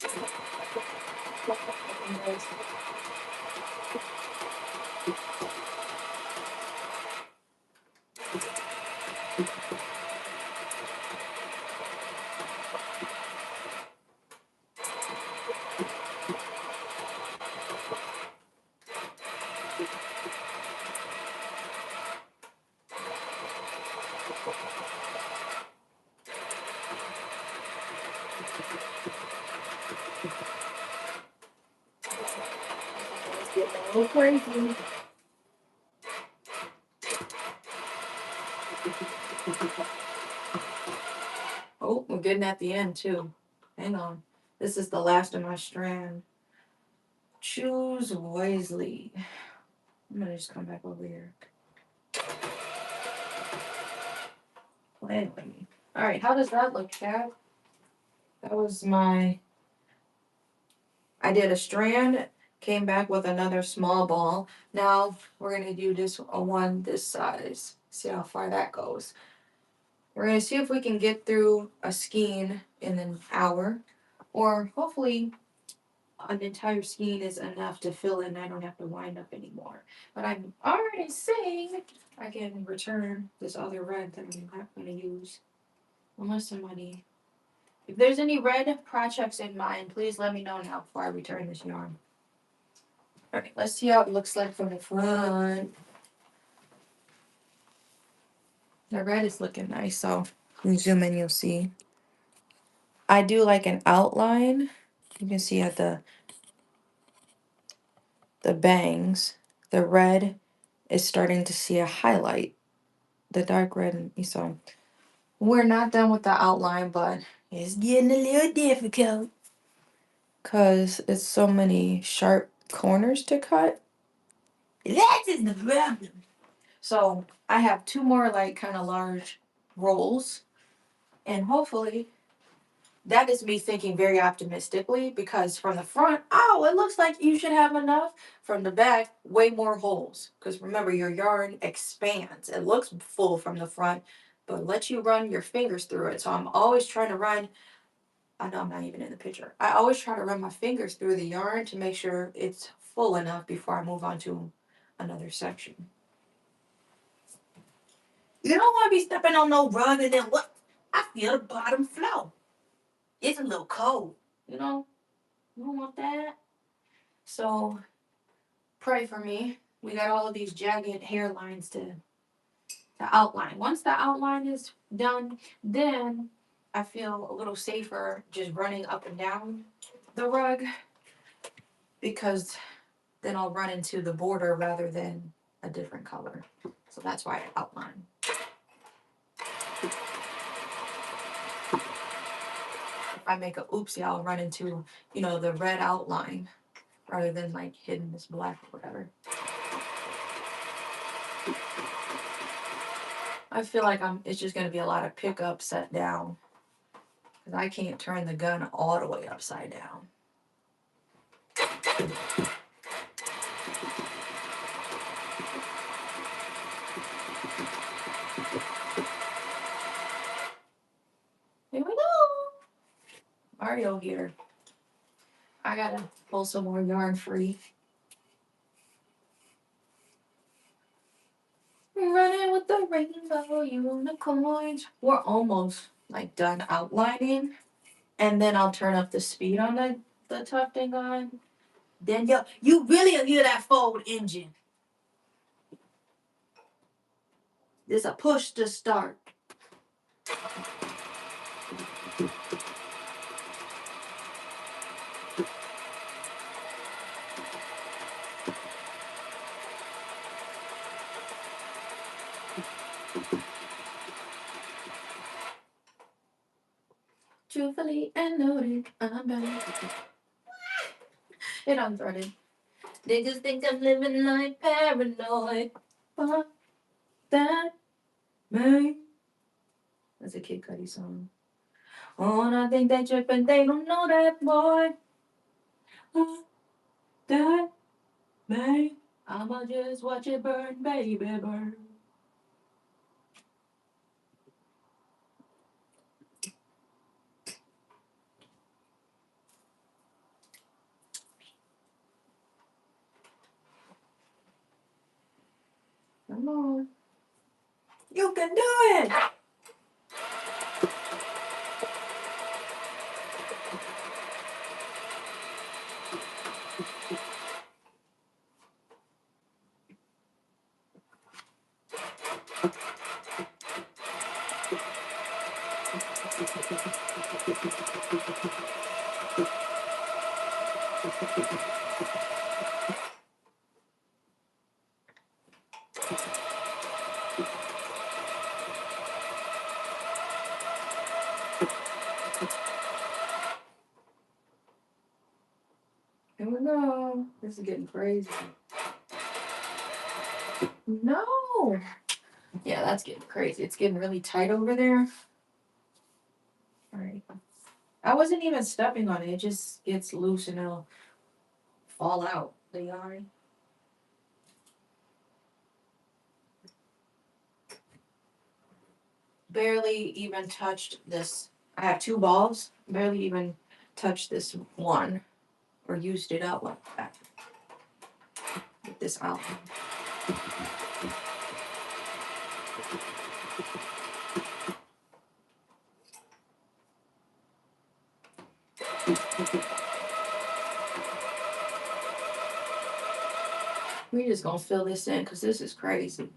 It's getting a little crazy. Oh, we're getting at the end too. Hang on. This is the last of my strand. Choose wisely. I'm gonna just come back over here. Plan with me. All right, how does that look, Chad? That was my. I did a strand, came back with another small ball. Now we're gonna do this a one this size. See how far that goes. We're gonna see if we can get through a skein in an hour, or hopefully an entire skein is enough to fill in. I don't have to wind up anymore. But I'm already saying I can return this other red that I'm not gonna use unless somebody. If there's any red projects in mind, please let me know now before I return this yarn. Alright, let's see how it looks like from the front. The red is looking nice, so when you zoom in, you'll see. I do like an outline. You can see at the bangs, the red is starting to see a highlight. The dark red, and so we're not done with the outline, but it's getting a little difficult because it's so many sharp corners to cut. That is the problem. So I have two more like kind of large rolls, and hopefully that is me thinking very optimistically because from the front, oh, it looks like you should have enough. From the back, way more holes. Because remember, your yarn expands. It looks full from the front, but let you run your fingers through it. So I'm always trying to run. I know I'm not even in the picture. I always try to run my fingers through the yarn to make sure it's full enough before I move on to another section. You don't want to be stepping on no rug and then what? I feel the bottom flow. It's a little cold, you know? You don't want that. So pray for me. We got all of these jagged hairlines to outline. Once the outline is done, then I feel a little safer just running up and down the rug. because then I'll run into the border rather than a different color. So that's why I outline. If I make a oopsie, I'll run into, the red outline rather than like hidden this black or whatever. I feel like it's just going to be a lot of pickup set down because I can't turn the gun all the way upside down. Here we go. Mario here. I gotta pull some more yarn free. Running with the rainbow unicorns. We're almost like done outlining. And then I'll turn up the speed on the tufting on. Then you really hear that forward engine. There's a push to start. Truthfully and noted, I'm back. It unthreaded. They just think I'm living like paranoid. Fuck that, man. That's a Kid Cudi song. Oh, and I think they tripping, they don't know that boy. Fuck that, man. I'ma just watch it burn, baby, burn. Come on. You can do it! Here we go. This is getting crazy. No! Yeah, that's getting crazy. It's getting really tight over there. Alright. I wasn't even stepping on it. It just gets loose and it'll fall out, the yarn. Barely even touched this. I have 2 balls. Barely even touched this one or used it up like that. With this outline. We're just gonna fill this in because this is crazy.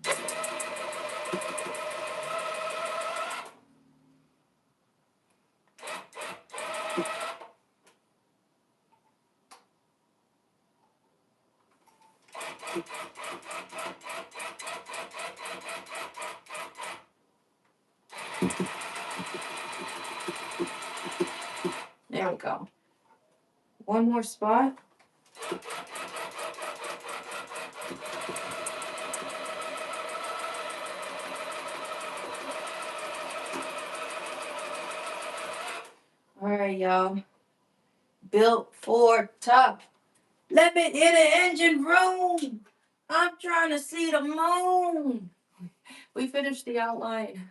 There we go. One more spot. All right, y'all. Built for tough. Let me hit the engine room. I'm trying to see the moon. We finished the outline.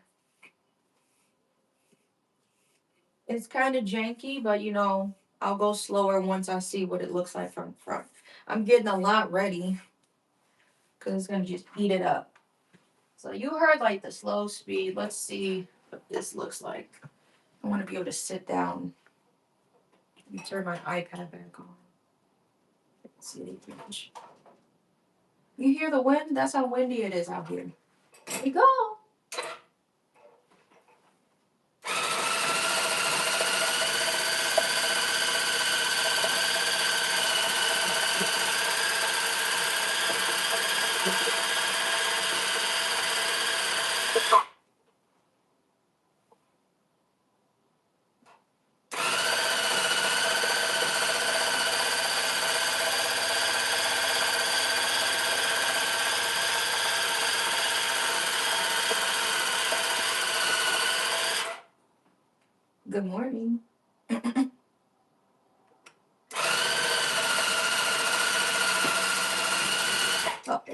It's kind of janky, but I'll go slower once I see what it looks like from front. I'm getting a lot ready because it's going to just eat it up. So you heard like the slow speed. Let's see what this looks like. I want to be able to sit down. Let me turn my iPad back on. Let's see. You hear the wind? That's how windy it is out here. Here we go.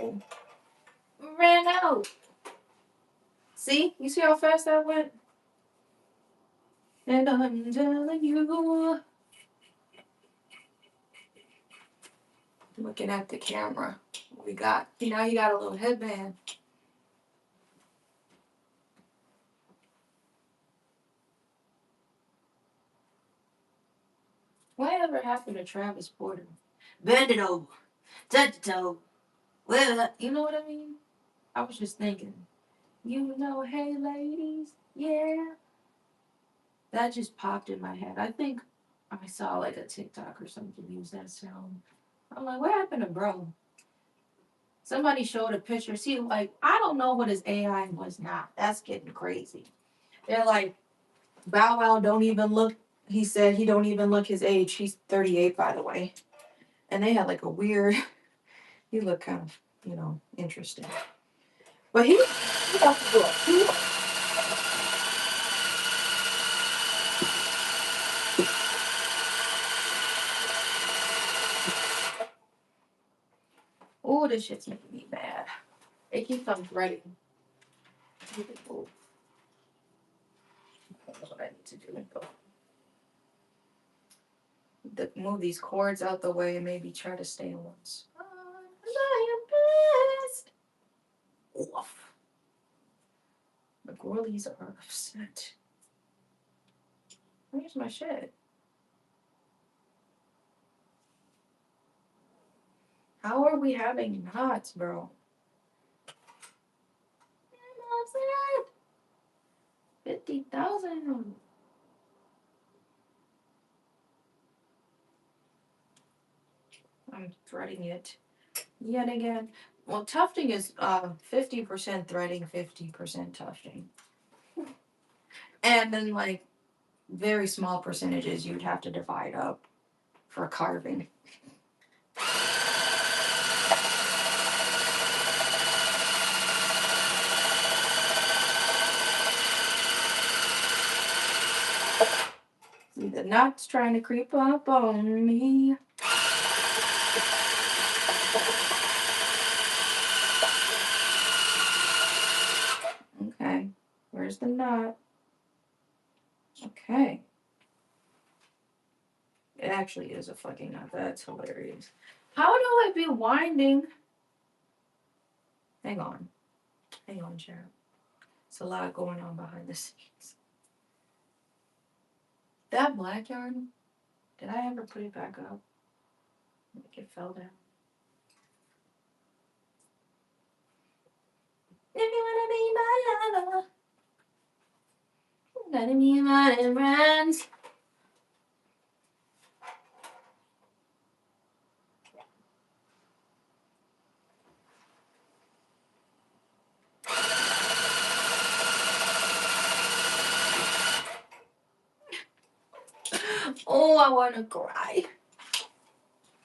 Oh, ran out. See? You see how fast that went? And I'm telling you. Looking at the camera. What we got? Now you got a little headband. Whatever happened to Travis Porter? Bend it over. Touch the toe. Well, you know what I mean? I was just thinking. You know, hey ladies, yeah. That just popped in my head. I think I saw like a TikTok or something use that sound. I'm like, what happened to bro? Somebody showed a picture. See, like, I don't know what his AI was not. That's getting crazy. They're like, Bow Wow don't even look, he said he don't even look his age. He's 38, by the way. And they had like a weird, he looked kind of, interesting. But he got to do it. Oh, this shit's making me mad. It keeps on threading. That's what I need to do. Move these cords out the way and maybe try to stay in one spot. I am best. Oof. The girlies are upset. Where's my shit? How are we having knots, bro? I'm upset. 50,000. I'm threading it yet again. Well, tufting is 50% threading, 50% tufting. And then, like, very small percentages you'd have to divide up for carving. See, the knot's trying to creep up on me. Okay, where's the knot? Okay. It actually is a fucking knot. That's hilarious. How do I be winding? Hang on. Hang on, Sharon. It's a lot going on behind the scenes. That black yarn, did I ever put it back up? Like it fell down. If you wanna be my lover, you gotta be my friends. Oh, I wanna cry.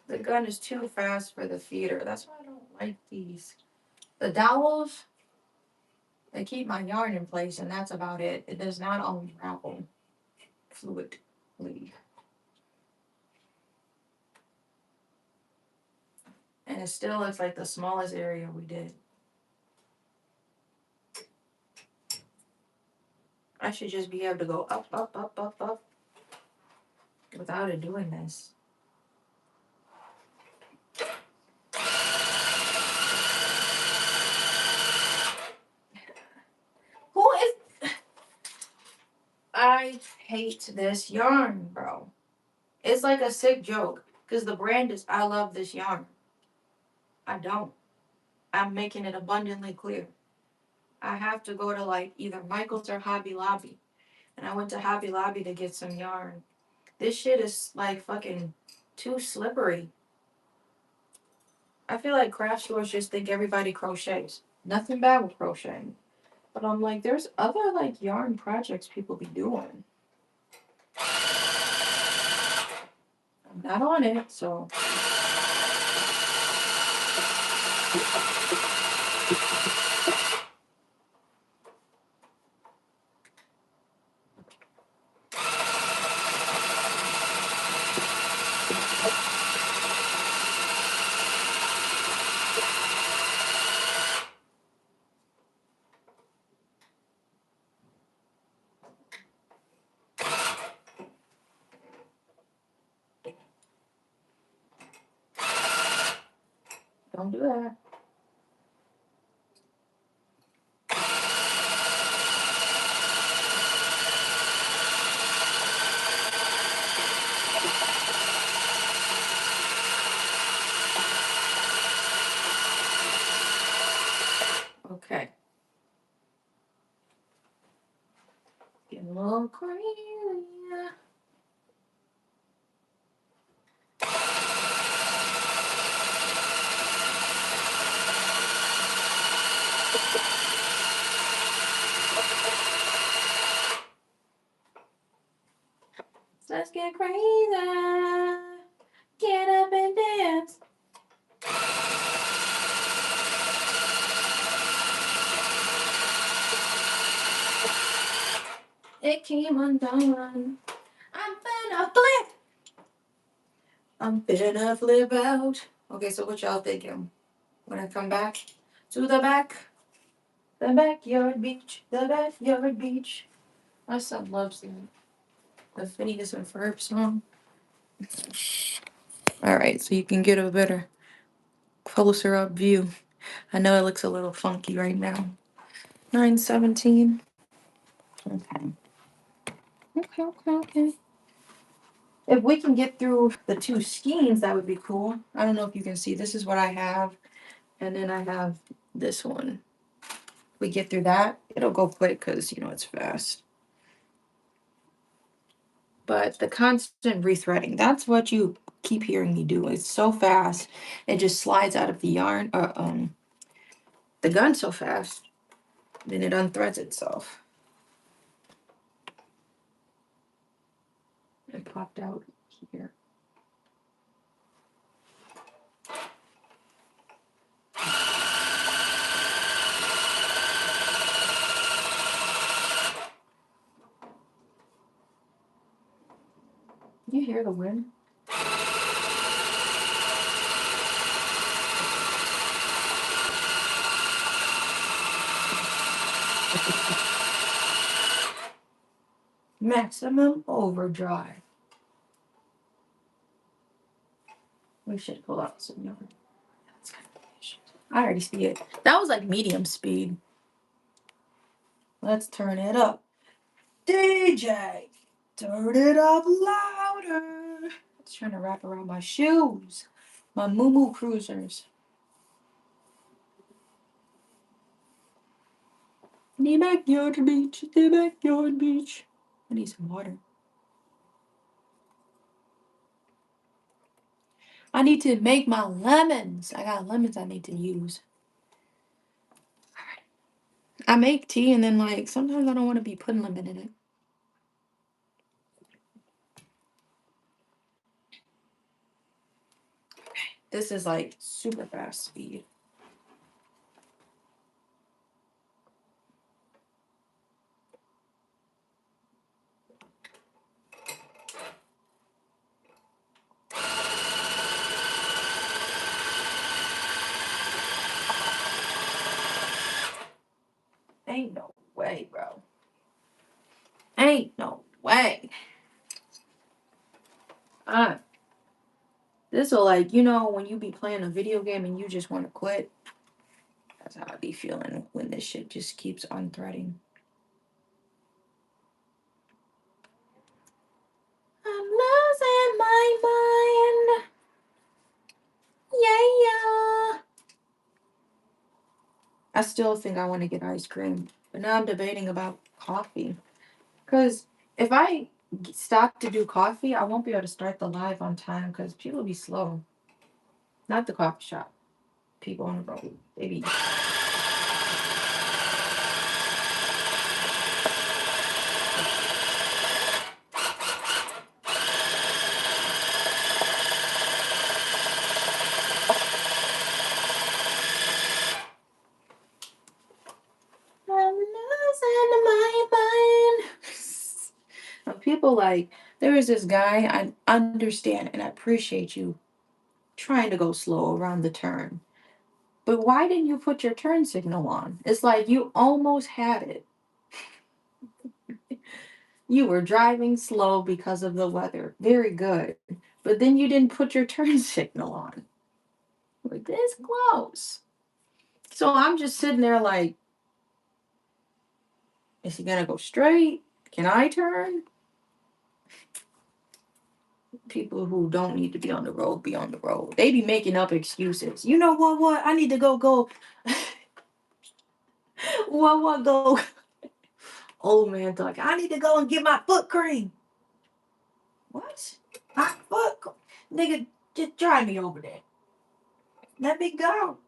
The gun is too fast for the feeder. That's why I don't like these. The dowels, they keep my yarn in place, and that's about it. It does not unravel fluidly. And it still looks like the smallest area we did. I should just be able to go up, up, up, up, up without it doing this. Who is... I hate this yarn, bro. It's like a sick joke. Because the brand is, I love this yarn. I don't. I'm making it abundantly clear. I have to go to like either Michael's or Hobby Lobby. And I went to Hobby Lobby to get some yarn. This shit is like fucking too slippery. I feel like craft stores just think everybody crochets. Nothing bad with crocheting. But I'm like, there's other like yarn projects people be doing. I'm not on it, so. Don't do that. Okay. Getting a little crazy. Let's get crazy. Get up and dance. It came undone. I'm finna flip. I'm finna flip out. Okay, so what y'all thinking? When I come back to the backyard beach, the backyard beach. My son loves the Phineas and Ferb song. All right, so you can get a better, closer up view. I know it looks a little funky right now. 9:17. Okay. Okay. If we can get through the two skeins, that would be cool. I don't know if you can see. This is what I have, and then I have this one. If we get through that, it'll go quick because it's fast. But the constant rethreading, that's what you keep hearing me do. It's so fast. It just slides out of the yarn, the gun so fast, then it unthreads itself. It popped out here. You hear the wind? Maximum overdrive. We should pull out some yarn. That's kind of patient. I already see it. That was like medium speed. Let's turn it up. DJ, turn it up louder. It's trying to wrap around my shoes. My Moo Cruisers. The backyard beach, the backyard beach. I need some water. I need to make my lemons. I got lemons I need to use. I make tea and then sometimes I don't want to be putting lemon in it. This is super fast speed. Ain't no way, bro. Ain't no way. This will when you be playing a video game and you just want to quit. That's how I be feeling when this shit just keeps unthreading. I'm losing my mind. Yeah. I still think I want to get ice cream, but now I'm debating about coffee. Because if I stop to do coffee, I won't be able to start the live on time because people be slow. Not the coffee shop. People on the road. They be. I'm losing my mind. People there is this guy, I understand and I appreciate you trying to go slow around the turn. But why didn't you put your turn signal on? It's like you almost had it. You were driving slow because of the weather. Very good. But then you didn't put your turn signal on. Like this close. So I'm just sitting there like, is he gonna go straight? Can I turn? People who don't need to be on the road be on the road. They be making up excuses. You know what? What? I need to go. What? Go. Old man talking. I need to go and get my foot cream. What? My foot? Nigga, just drive me over there. Let me go.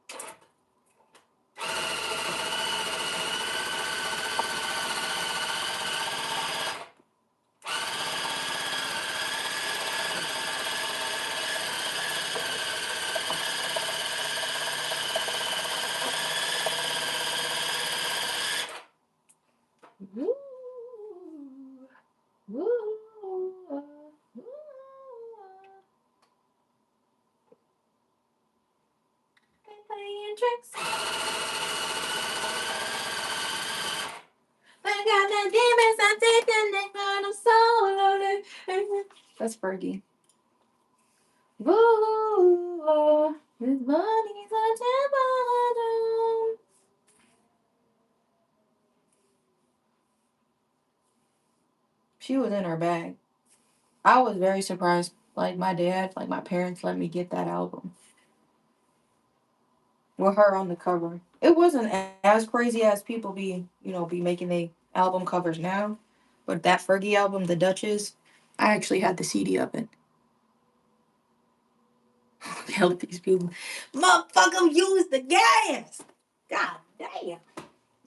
Woo. Woo. Woo. Playing tricks. I got the demons, I'm taking the kind of soul. That's Fergie. Woo, his body's a temple. She was in her bag. I was very surprised. Like my dad, like my parents let me get that album with her on the cover. It wasn't as crazy as people be making the album covers now. But that Fergie album, The Duchess, I actually had the CD of it. Help these people. Motherfucker, use the gas. God damn.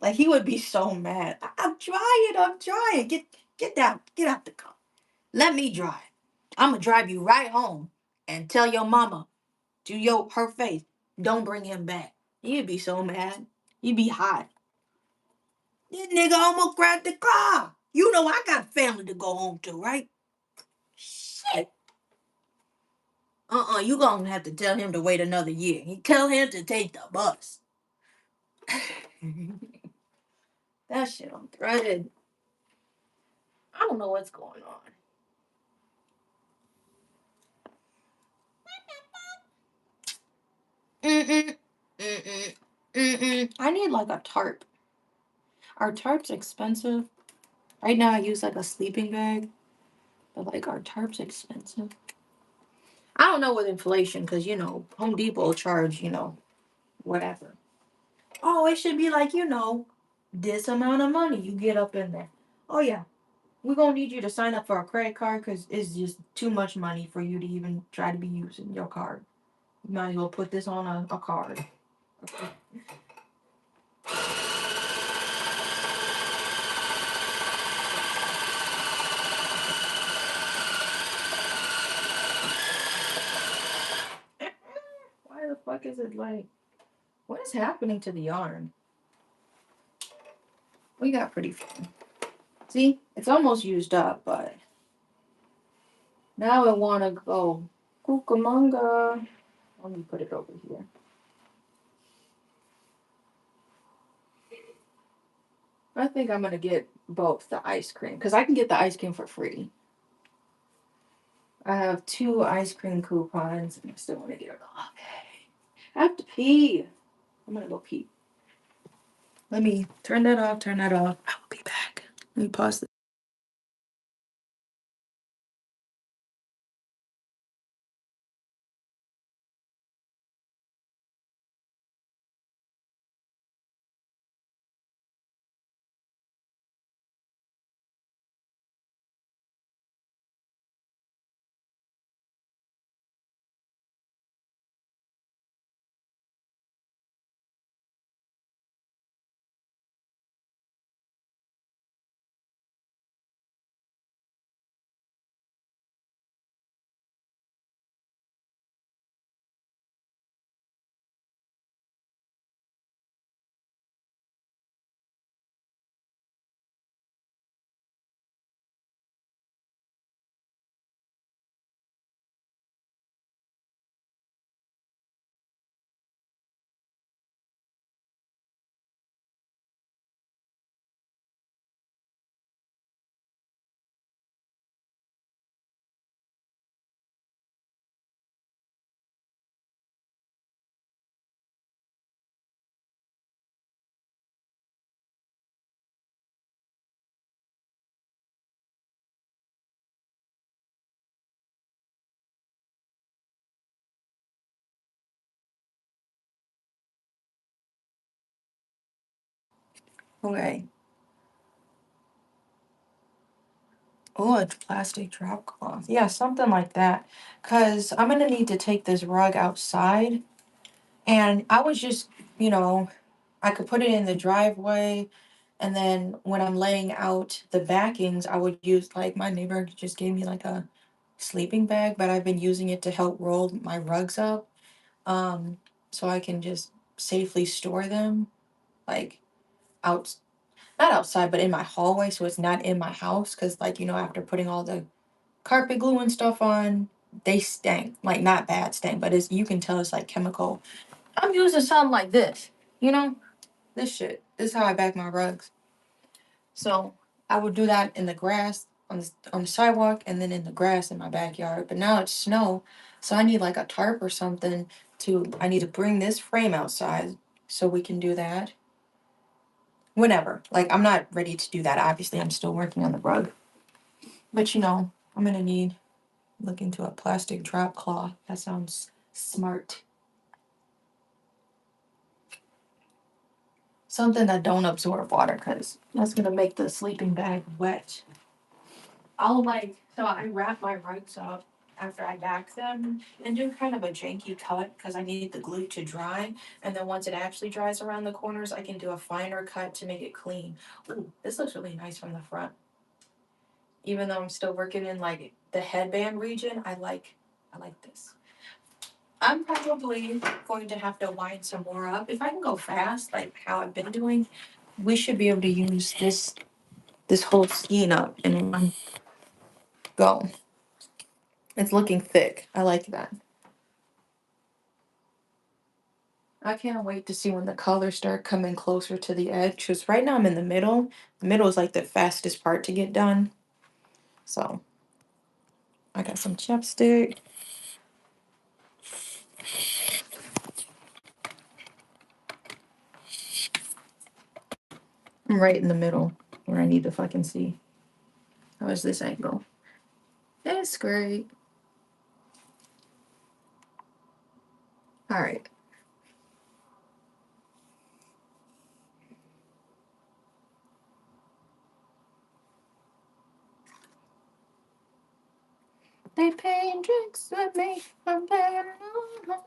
Like he would be so mad. I'm trying. Get down. Get out the car. Let me drive. I'ma drive you right home and tell your mama to her face. Don't bring him back. He'd be so mad. He'd be hot. This nigga almost grabbed the car. You know I got family to go home to, right? Shit. You gonna have to tell him to wait another year. You tell him to take the bus. That shit I'm threaded. I don't know what's going on. Mm-mm. Mm-mm. Mm-mm. I need like a tarp. Our tarp's expensive. Right now I use like a sleeping bag, but like our tarp's expensive. I don't know with inflation, because Home Depot will charge, whatever. Oh, it should be like, this amount of money you get up in there. Oh yeah. We're gonna need you to sign up for a credit card because it's just too much money for you to even try to be using your card. You might as well put this on a card. Okay. Why the fuck is it like, what is happening to the yarn? We got pretty fun. See, it's almost used up, but now I want to go Cucamonga. Let me put it over here. I think I'm going to get both the ice cream because I can get the ice cream for free. I have 2 ice cream coupons and I still want to get it all. Okay. I have to pee. I'm going to go pee. Let me turn that off, turn that off. I will be back. Let me pause this. Okay. Oh, a plastic drop cloth. Yeah, something like that. Because I'm going to need to take this rug outside. And I was just, you know, I could put it in the driveway. And then when I'm laying out the backings, I would use, like, my neighbor just gave me like a sleeping bag, but I've been using it to help roll my rugs up. Um, so I can just safely store them, like, out, not outside, but in my hallway. So it's not in my house. Because, like, after putting all the carpet glue and stuff on, they stank. Like, not bad stank, but you can tell it's like chemical. I'm using something like this, you know? This shit. This is how I bag my rugs. So I would do that in the grass, on the sidewalk, and then in the grass in my backyard. But now it's snow, so I need like a tarp or something I need to bring this frame outside so we can do that. Whenever. Like, I'm not ready to do that. Obviously, I'm still working on the rug. But I'm gonna need look into a plastic drop cloth. That sounds smart. Something that don't absorb water, because that's gonna make the sleeping bag wet. So I wrap my rugs up after I back them and do kind of a janky cut because I need the glue to dry. And then once it actually dries around the corners, I can do a finer cut to make it clean. Ooh, this looks really nice from the front. Even though I'm still working in like the headband region, I like this. I'm probably going to have to wind some more up. If I can go fast, like how I've been doing, we should be able to use this whole skein up in one go. It's looking thick. I like that. I can't wait to see when the colors start coming closer to the edge. Because right now I'm in the middle. The middle is like the fastest part to get done. So I got some chapstick. I'm right in the middle where I need to fucking see. How is this angle? That's great. All right. They paying drinks with me. I'm paying alone.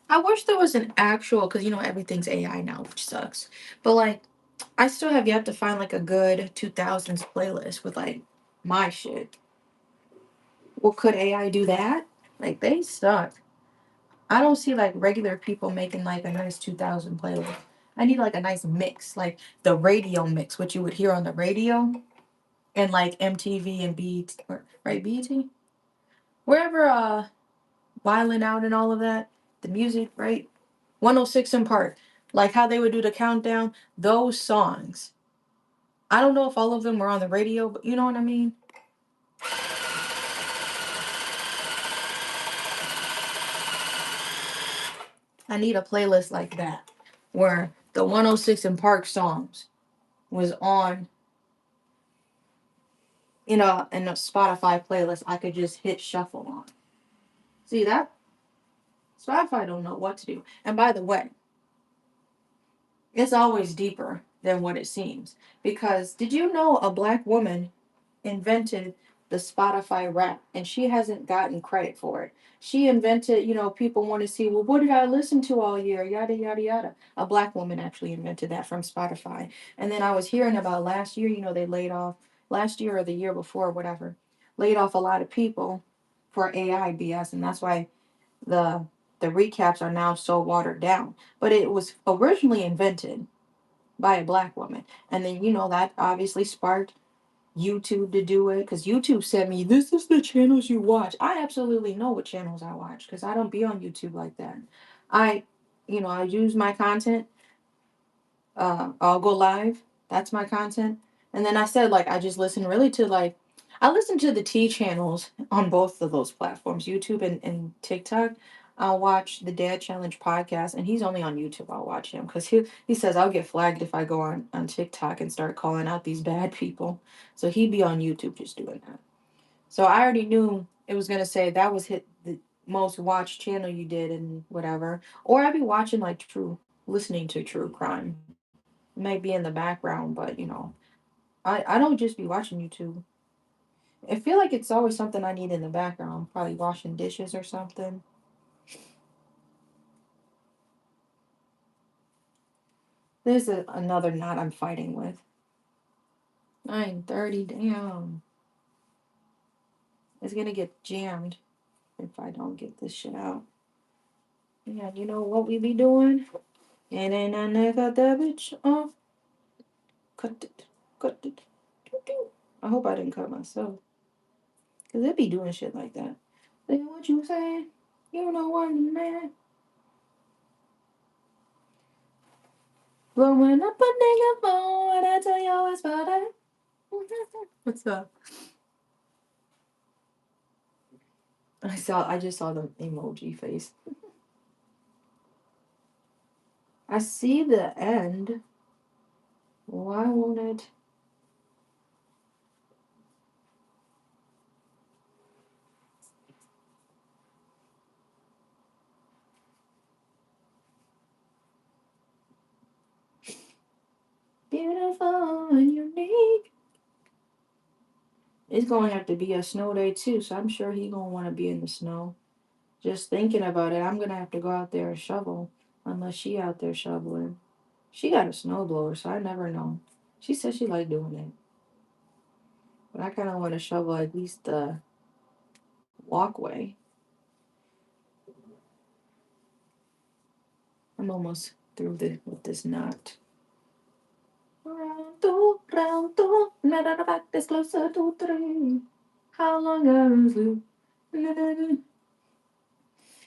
I wish there was an actual, because everything's AI now, which sucks. But like, I still have yet to find like a good 2000s playlist with like my shit. Well, could AI do that? Like, they suck. I don't see like regular people making like a nice 2000 playlist. I need like a nice mix, like the radio mix, what you would hear on the radio, and like MTV and BET, right? BET, wherever Violin Out and all of that, the music, right? 106 in Park, like how they would do the countdown. Those songs. I don't know if all of them were on the radio, but you know what I mean. I need a playlist like that, where the 106 in Park songs was on, in a Spotify playlist I could just hit shuffle on. See that? Spotify don't know what to do. And by the way, it's always deeper than what it seems. Because did you know a black woman invented the Spotify rap and she hasn't gotten credit for it? She invented, people want to see, well, what did I listen to all year? Yada, yada, yada. A black woman actually invented that from Spotify. And then I was hearing about last year, they laid off, last year or the year before, whatever, laid off a lot of people for AI BS. And that's why the the recaps are now so watered down. But it was originally invented by a black woman. And then that obviously sparked YouTube to do it, because YouTube sent me, this is the channels you watch. I absolutely know what channels I watch because I don't be on YouTube like that. I I use my content, I'll go live. That's my content. And then I said, like, I just listen really to, like, I listen to the T channels on both of those platforms, YouTube and TikTok. I'll watch the Dad Challenge podcast, and he's only on YouTube. I'll watch him because he says I'll get flagged if I go on TikTok and start calling out these bad people. So he'd be on YouTube just doing that. So I already knew it was gonna say that was hit the most watched channel you did and whatever. Or I'd be watching like listening to true crime. It might be in the background, but I don't just be watching YouTube. I feel like it's always something I need in the background. Probably washing dishes or something. There's another knot I'm fighting with. 9:30, damn. It's gonna get jammed if I don't get this shit out. Yeah, you know what we be doing? It ain't a nigga that bitch. Oh, cut it. Cut it. I hope I didn't cut myself. Cause they be doing shit like that. Say what you saying? You know what, man? Blowing up a nigga phone, I tell you it's about it. What's up? I just saw the emoji face. I see the end. Why won't it? Beautiful and unique. It's gonna have to be a snow day too, so I'm sure he gonna want to be in the snow. Just thinking about it, I'm gonna have to go out there and shovel, unless she out there shoveling. She got a snowblower, so I never know. She said she liked doing it, but I kind of want to shovel at least the walkway. I'm almost through with this knot. Round two, matter of fact, it's closer to three. How long have you sleep?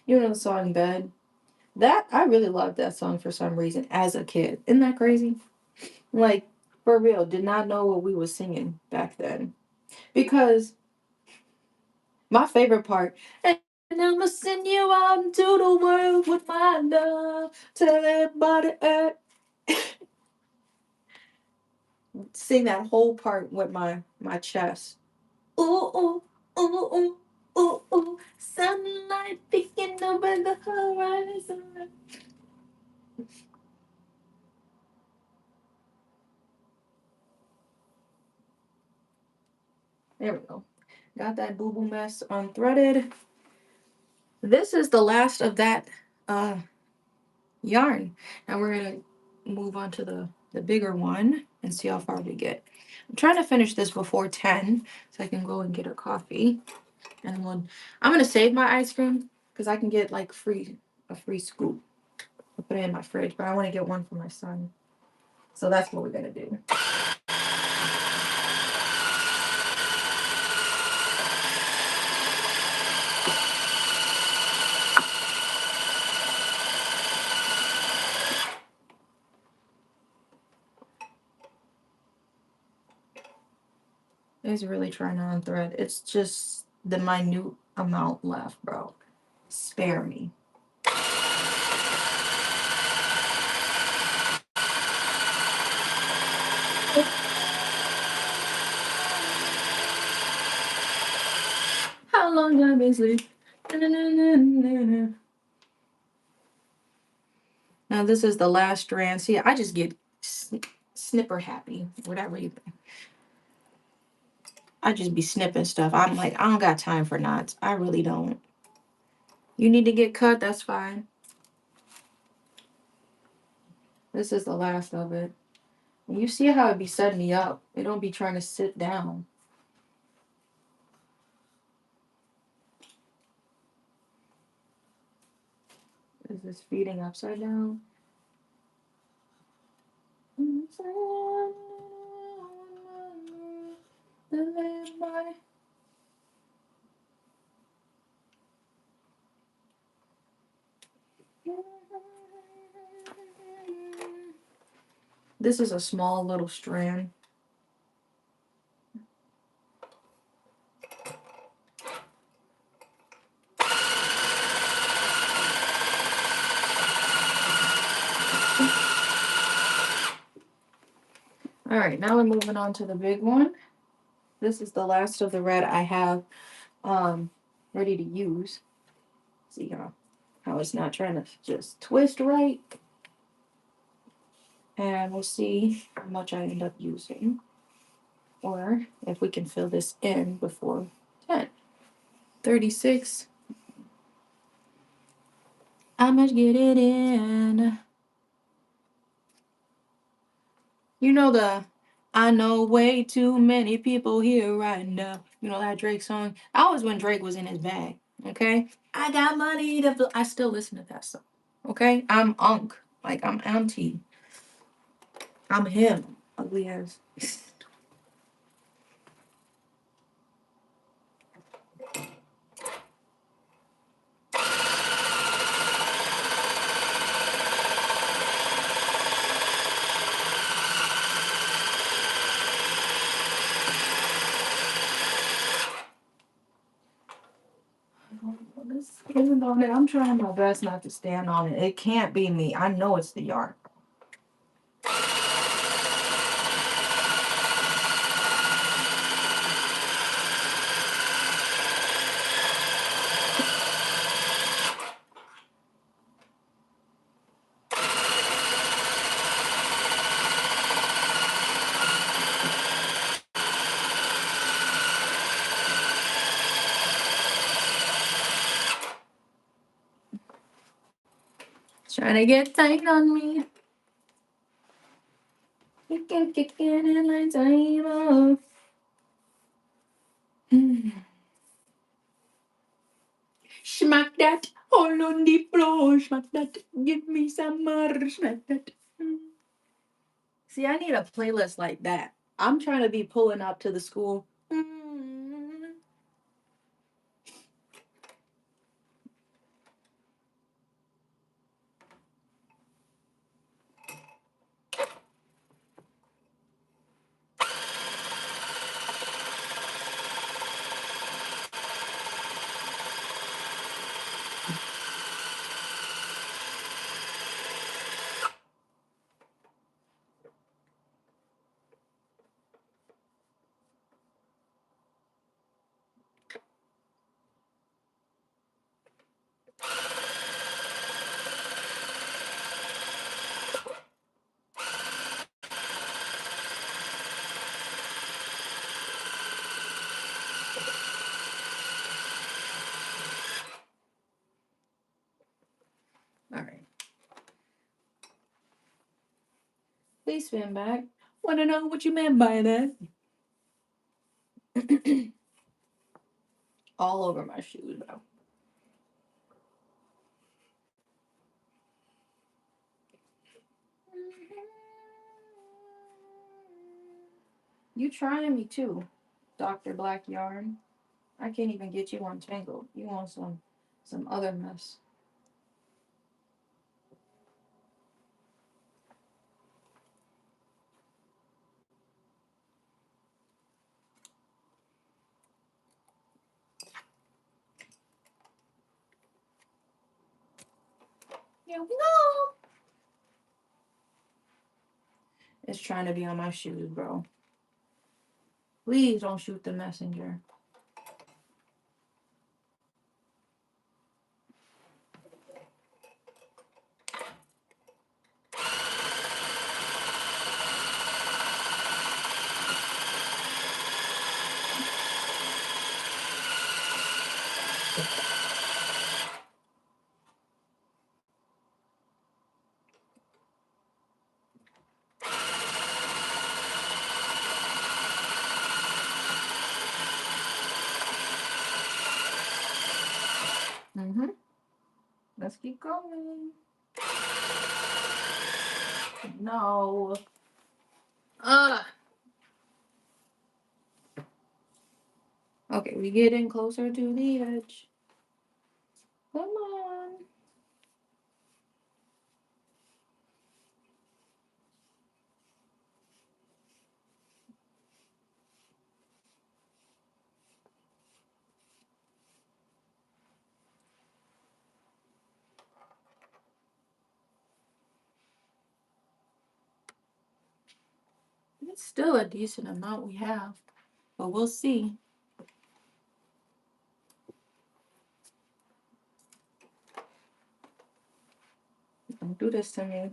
You know the song Bed? That I really loved that song for some reason as a kid. Isn't that crazy? Like, for real, did not know what we was singing back then. Because my favorite part, and I'ma send you out into the world with my love. Tell everybody, sing that whole part with my chest. Ooh, ooh, ooh, ooh, ooh, ooh. Sunlight peeking over the horizon. There we go. Got that boo boo mess unthreaded. This is the last of that uh yarn. Now we're gonna move on to the bigger one and see how far we get. I'm trying to finish this before 10 so I can go and get a coffee. And then I'm gonna save my ice cream because I can get like a free scoop. I'll put it in my fridge, but I want to get one for my son. So that's what we're gonna do. It's really trying to unthread. It's just the minute amount left, bro. Spare me. How long have I been asleep? Now this is the last strand. See, I just get snipper happy. Whatever you think. I just be snipping stuff. I'm like, I don't got time for knots. I really don't. You need to get cut, that's fine. This is the last of it. And you see how it be setting me up. It don't be trying to sit down. Is this feeding upside down? This is a small little strand. All right, now we're moving on to the big one. This is the last of the red I have ready to use. See how it's not trying to just twist right. And we'll see how much I end up using. Or if we can fill this in before 10. 36. I must get it in. You know I know way too many people here right now. You know that Drake song? That was when Drake was in his bag. Okay? I got money to. I still listen to that song. Okay? I'm Unc. Like, I'm Auntie. I'm him. Ugly ass. This isn't on it. I'm trying my best not to stand on it. It can't be me. I know it's the yarn. Trying to get tight on me. Kicking in like time off. Smack that, hold on the floor, smack that, give me some more, smack that. See, I need a playlist like that. I'm trying to be pulling up to the school. All right. Please spin back. Want to know what you meant by that? All over my shoes, bro. You trying me too, Dr. Black Yarn. I can't even get you untangled. You want some other mess. Here we go. It's trying to be on my shoes, bro. Please don't shoot the messenger. Mm-hmm. Let's keep going. No. Okay, we getting closer to the edge. Come on. It's still a decent amount we have, but we'll see. Don't do this to me.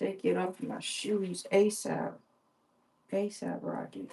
Take it off my shoes ASAP. ASAP, Rocky.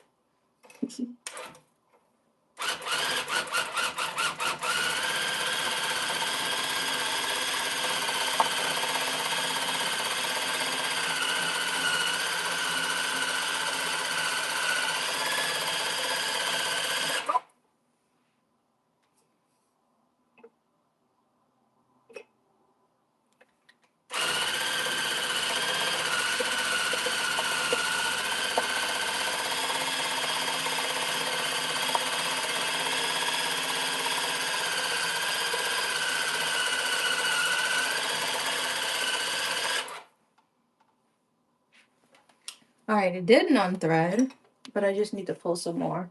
Alright, it didn't unthread, but I just need to pull some more.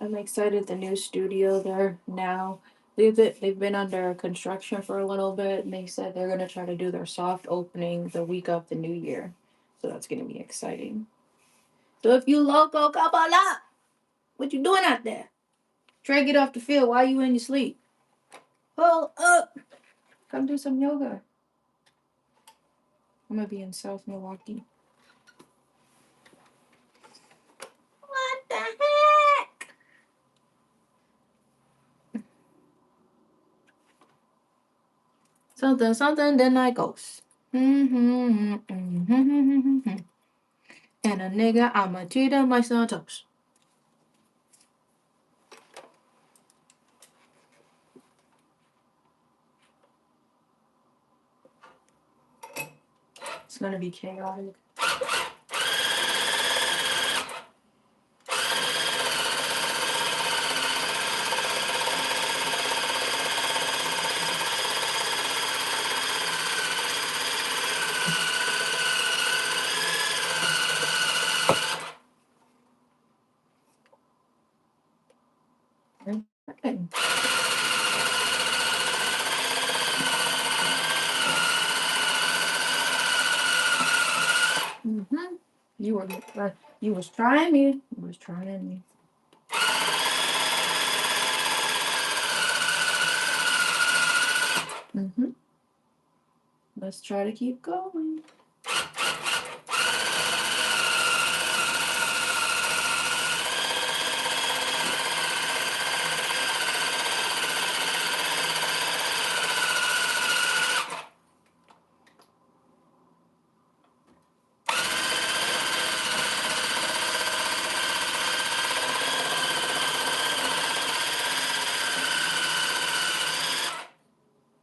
I'm excited the new studio there now. They've been under construction for a little bit, and they said they're gonna try to do their soft opening the week of the new year. So that's gonna be exciting. So if you loco, come on up. What you doing out there? Try to get off the field while you in your sleep. Pull up. Come do some yoga. I'm gonna be in South Milwaukee. What the heck? Something, then I goes. And a nigga, I'ma treat him like some toast. It's gonna be chaotic. Okay. You was trying me. You was trying me. Let's try to keep going.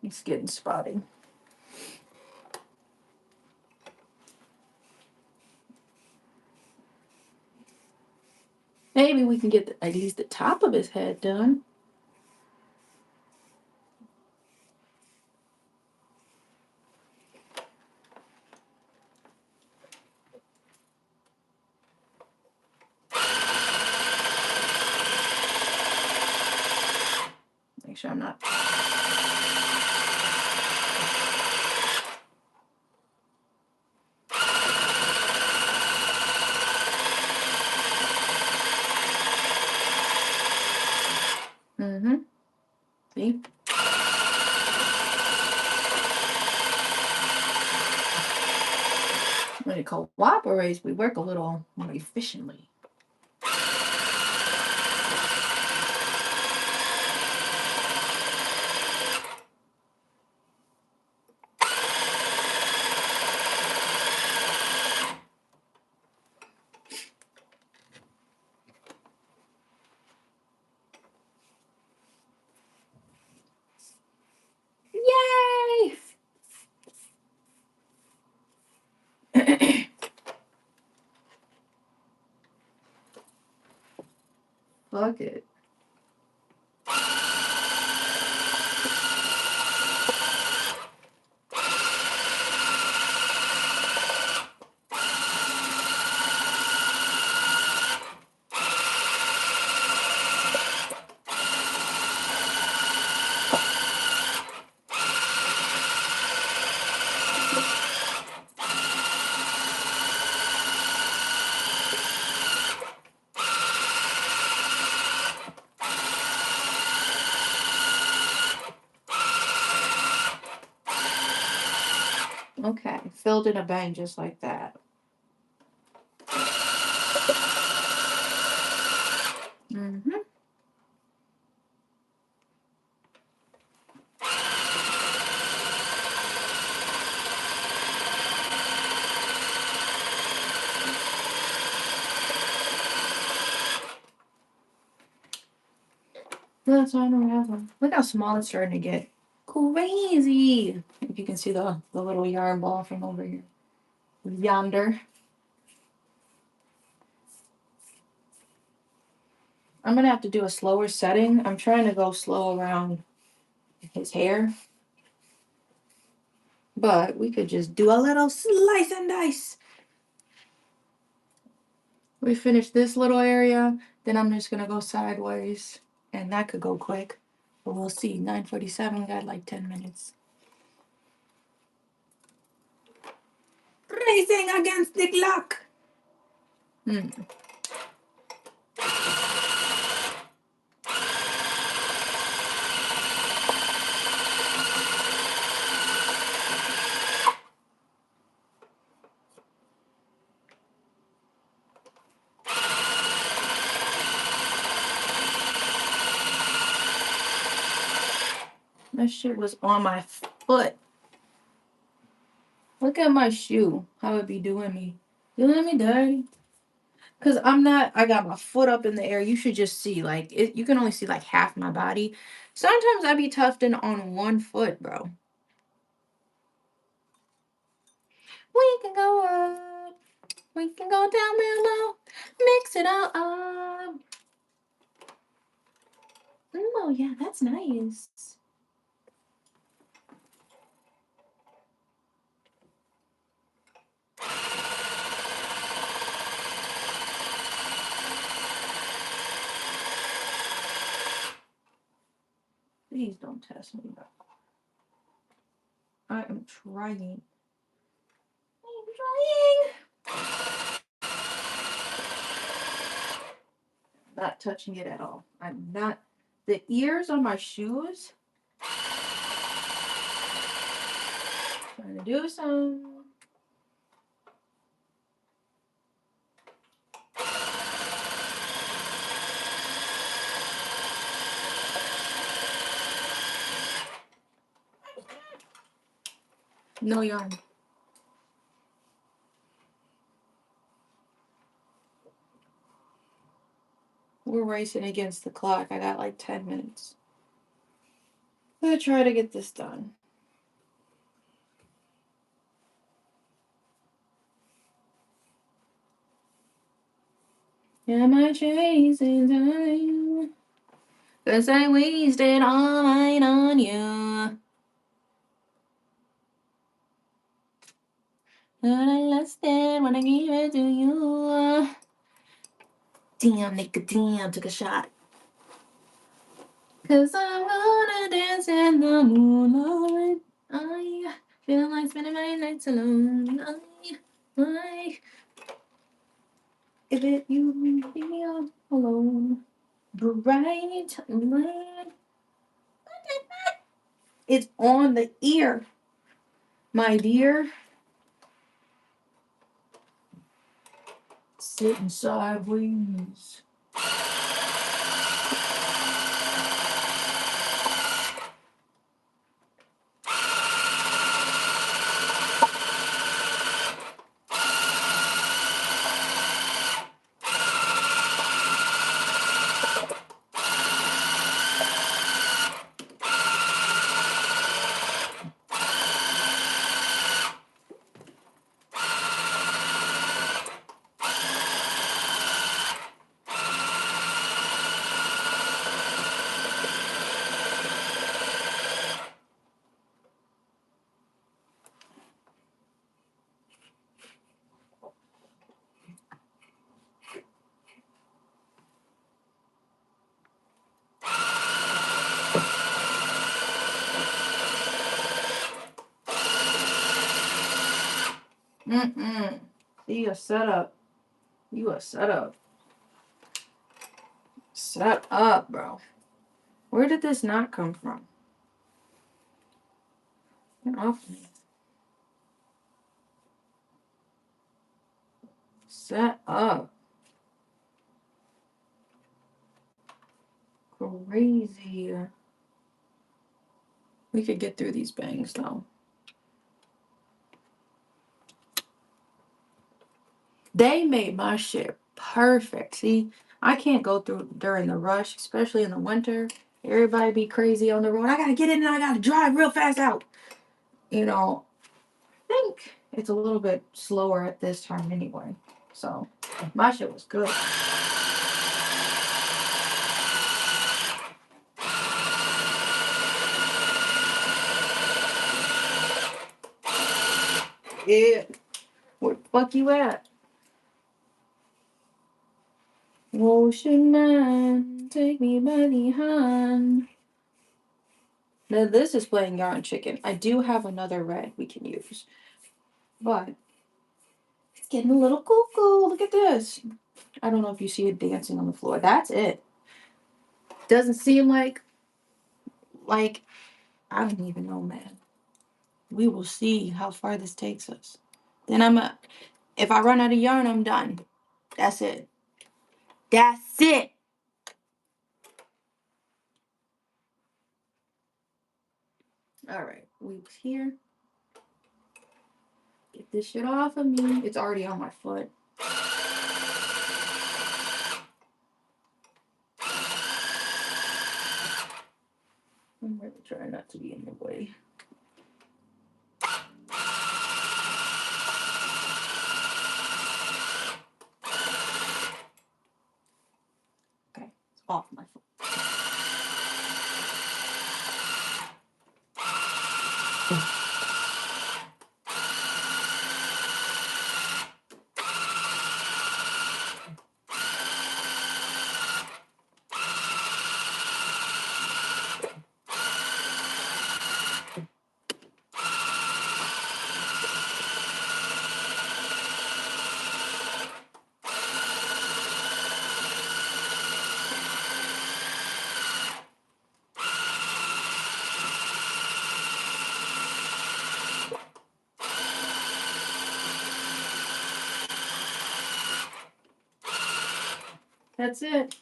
It's getting spotty. Maybe we can get at least the top of his head done. Make sure I'm not. See? When it cooperates, we work a little more efficiently. Yay! Fuck it. Okay, filled in a bang just like that. Mm-hmm. That's why I don't have one. Look how small it's starting to get. Crazy. If you can see the little yarn ball from over here. Yonder. I'm going to have to do a slower setting. I'm trying to go slow around his hair. But we could just do a little slice and dice. We finish this little area. Then I'm just going to go sideways. And that could go quick. But we'll see. 9:47. We got like 10 minutes. Racing against the clock. That shit was on my foot. Look at my shoe. How it be doing me. You let me dirty. Cause I got my foot up in the air. You should just see, like, you can only see like half my body. Sometimes I be tufting on one foot, bro. We can go up. We can go down real low. Mix it all up. Oh, yeah, that's nice. Please don't test me, bro. I am trying. Not touching it at all. I'm not. The ears on my shoes. Trying to do some. No yarn. We're racing against the clock. I got like 10 minutes. I'm gonna try to get this done. Am I chasing time? 'Cause I wasted all mine on you. But I lost it when I gave it to you. Damn, nigga, damn, took a shot. 'Cause I'm gonna dance in the moonlight. I feel like spending my nights alone. I if it you feel alone. Bright light. It's on the ear, my dear. Sitting sideways. See a setup. You a setup. Set up, bro. Where did this knot come from? Get off me. set up. Crazy. We could get through these bangs though. They made my shit perfect. See, I can't go through during the rush, especially in the winter. Everybody be crazy on the road. I gotta get in and I gotta drive real fast out. You know, I think it's a little bit slower at this time anyway. So my shit was good. Yeah. Where the fuck you at? Ocean man, take me by the hand. Now this is playing yarn chicken. I do have another red we can use. But it's getting a little cuckoo. Look at this. I don't know if you see it dancing on the floor. That's it. Doesn't seem like I don't even know, man. We will see how far this takes us. Then if I run out of yarn, I'm done. That's it. That's it. All right, weeks here. Get this shit off of me. It's already on my foot. I'm really trying not to be in the way. Okay, it's off my foot. That's it.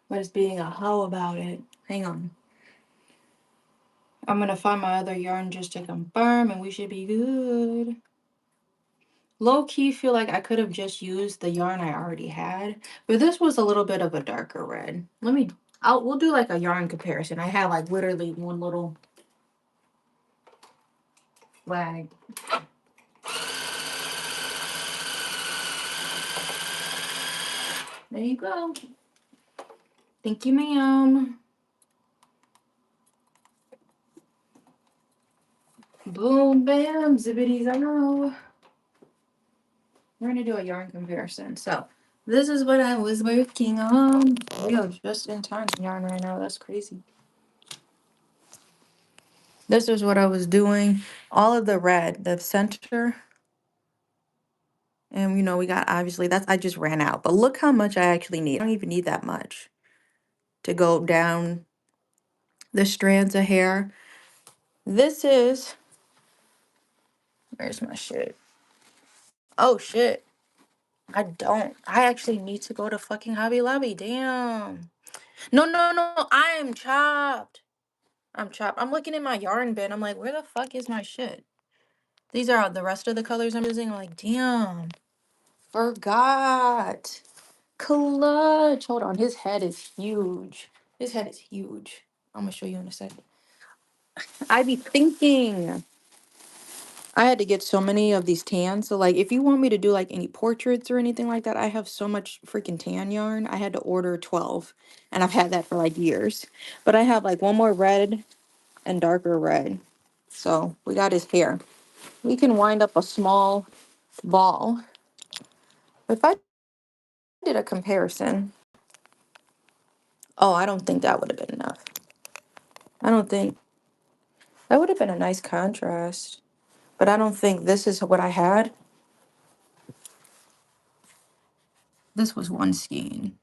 But it's being a hoe about it. Hang on. I'm gonna find my other yarn just to confirm and we should be good. Low key feel like I could have just used the yarn I already had, but this was a little bit of a darker red. We'll do like a yarn comparison. I have like literally one little flag. There you go. Thank you, ma'am. Boom, bam, zippity zow. We're gonna do a yarn comparison. So this is what I was working on. We are just in time yarn right now. That's crazy. This is what I was doing. All of the red, the center. And we got obviously I just ran out. But look how much I actually need. I don't even need that much to go down the strands of hair. This is where's my shit? Oh shit. I don't. I actually need to go to fucking Hobby Lobby. Damn. No, no, no. I am chopped. I'm chopped. I'm looking in my yarn bin. I'm like, where the fuck is my shit? These are the rest of the colors I'm using. I'm like, damn. Forgot. Clutch. Hold on. His head is huge. His head is huge. I'm gonna show you in a second. I be thinking. I had to get so many of these tans. So like if you want me to do like any portraits or anything like that, I have so much freaking tan yarn. I had to order 12. And I've had that for like years. But I have like one more red and darker red. So we got his hair. We can wind up a small ball. If I did a comparison, oh, I don't think that would have been enough. I don't think that would have been a nice contrast. But I don't think this is what I had. This was one skein.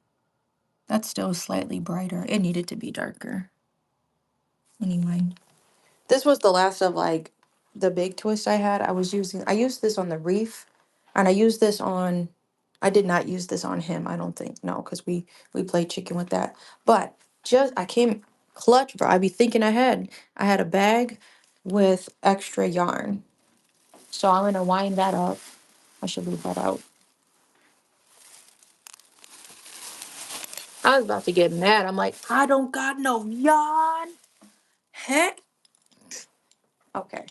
That's still slightly brighter. It needed to be darker. Anyway, this was the last of like the big twist I had. I used this on the reef. And I did not use this on him, I don't think. No, because we played chicken with that. But I came clutch, bro. I be thinking ahead. I had a bag with extra yarn. So I'm gonna wind that up. I should leave that out. I was about to get mad. I'm like, I don't got no yarn. Heck. Okay.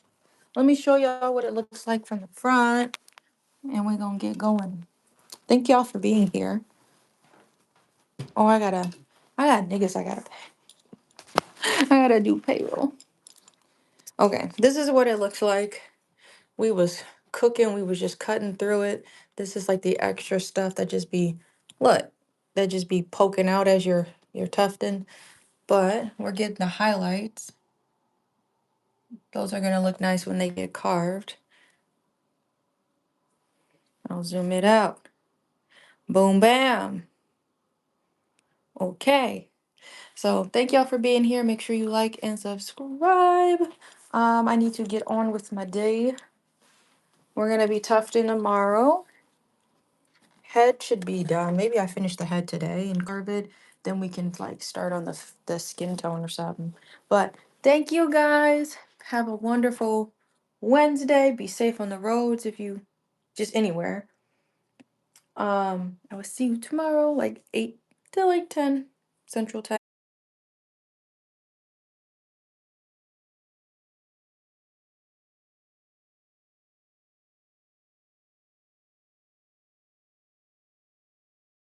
Let me show y'all what it looks like from the front. And we're gonna get going. Thank y'all for being here. Oh, I got niggas I gotta pay. I gotta do payroll. Okay, this is what it looks like. We was cooking, we was just cutting through it. This is like the extra stuff that just be, look, that just be poking out as you're tufting. But we're getting the highlights. Those are gonna look nice when they get carved. I'll zoom it out. Boom, bam. Okay. So thank y'all for being here. Make sure you like and subscribe. I need to get on with my day. We're gonna be tufting tomorrow. Head should be done. Maybe I finish the head today and carve it. Then we can like start on the skin tone or something. But thank you guys. Have a wonderful Wednesday. Be safe on the roads if you just anywhere. I will see you tomorrow, like 8 to like 10 Central Time.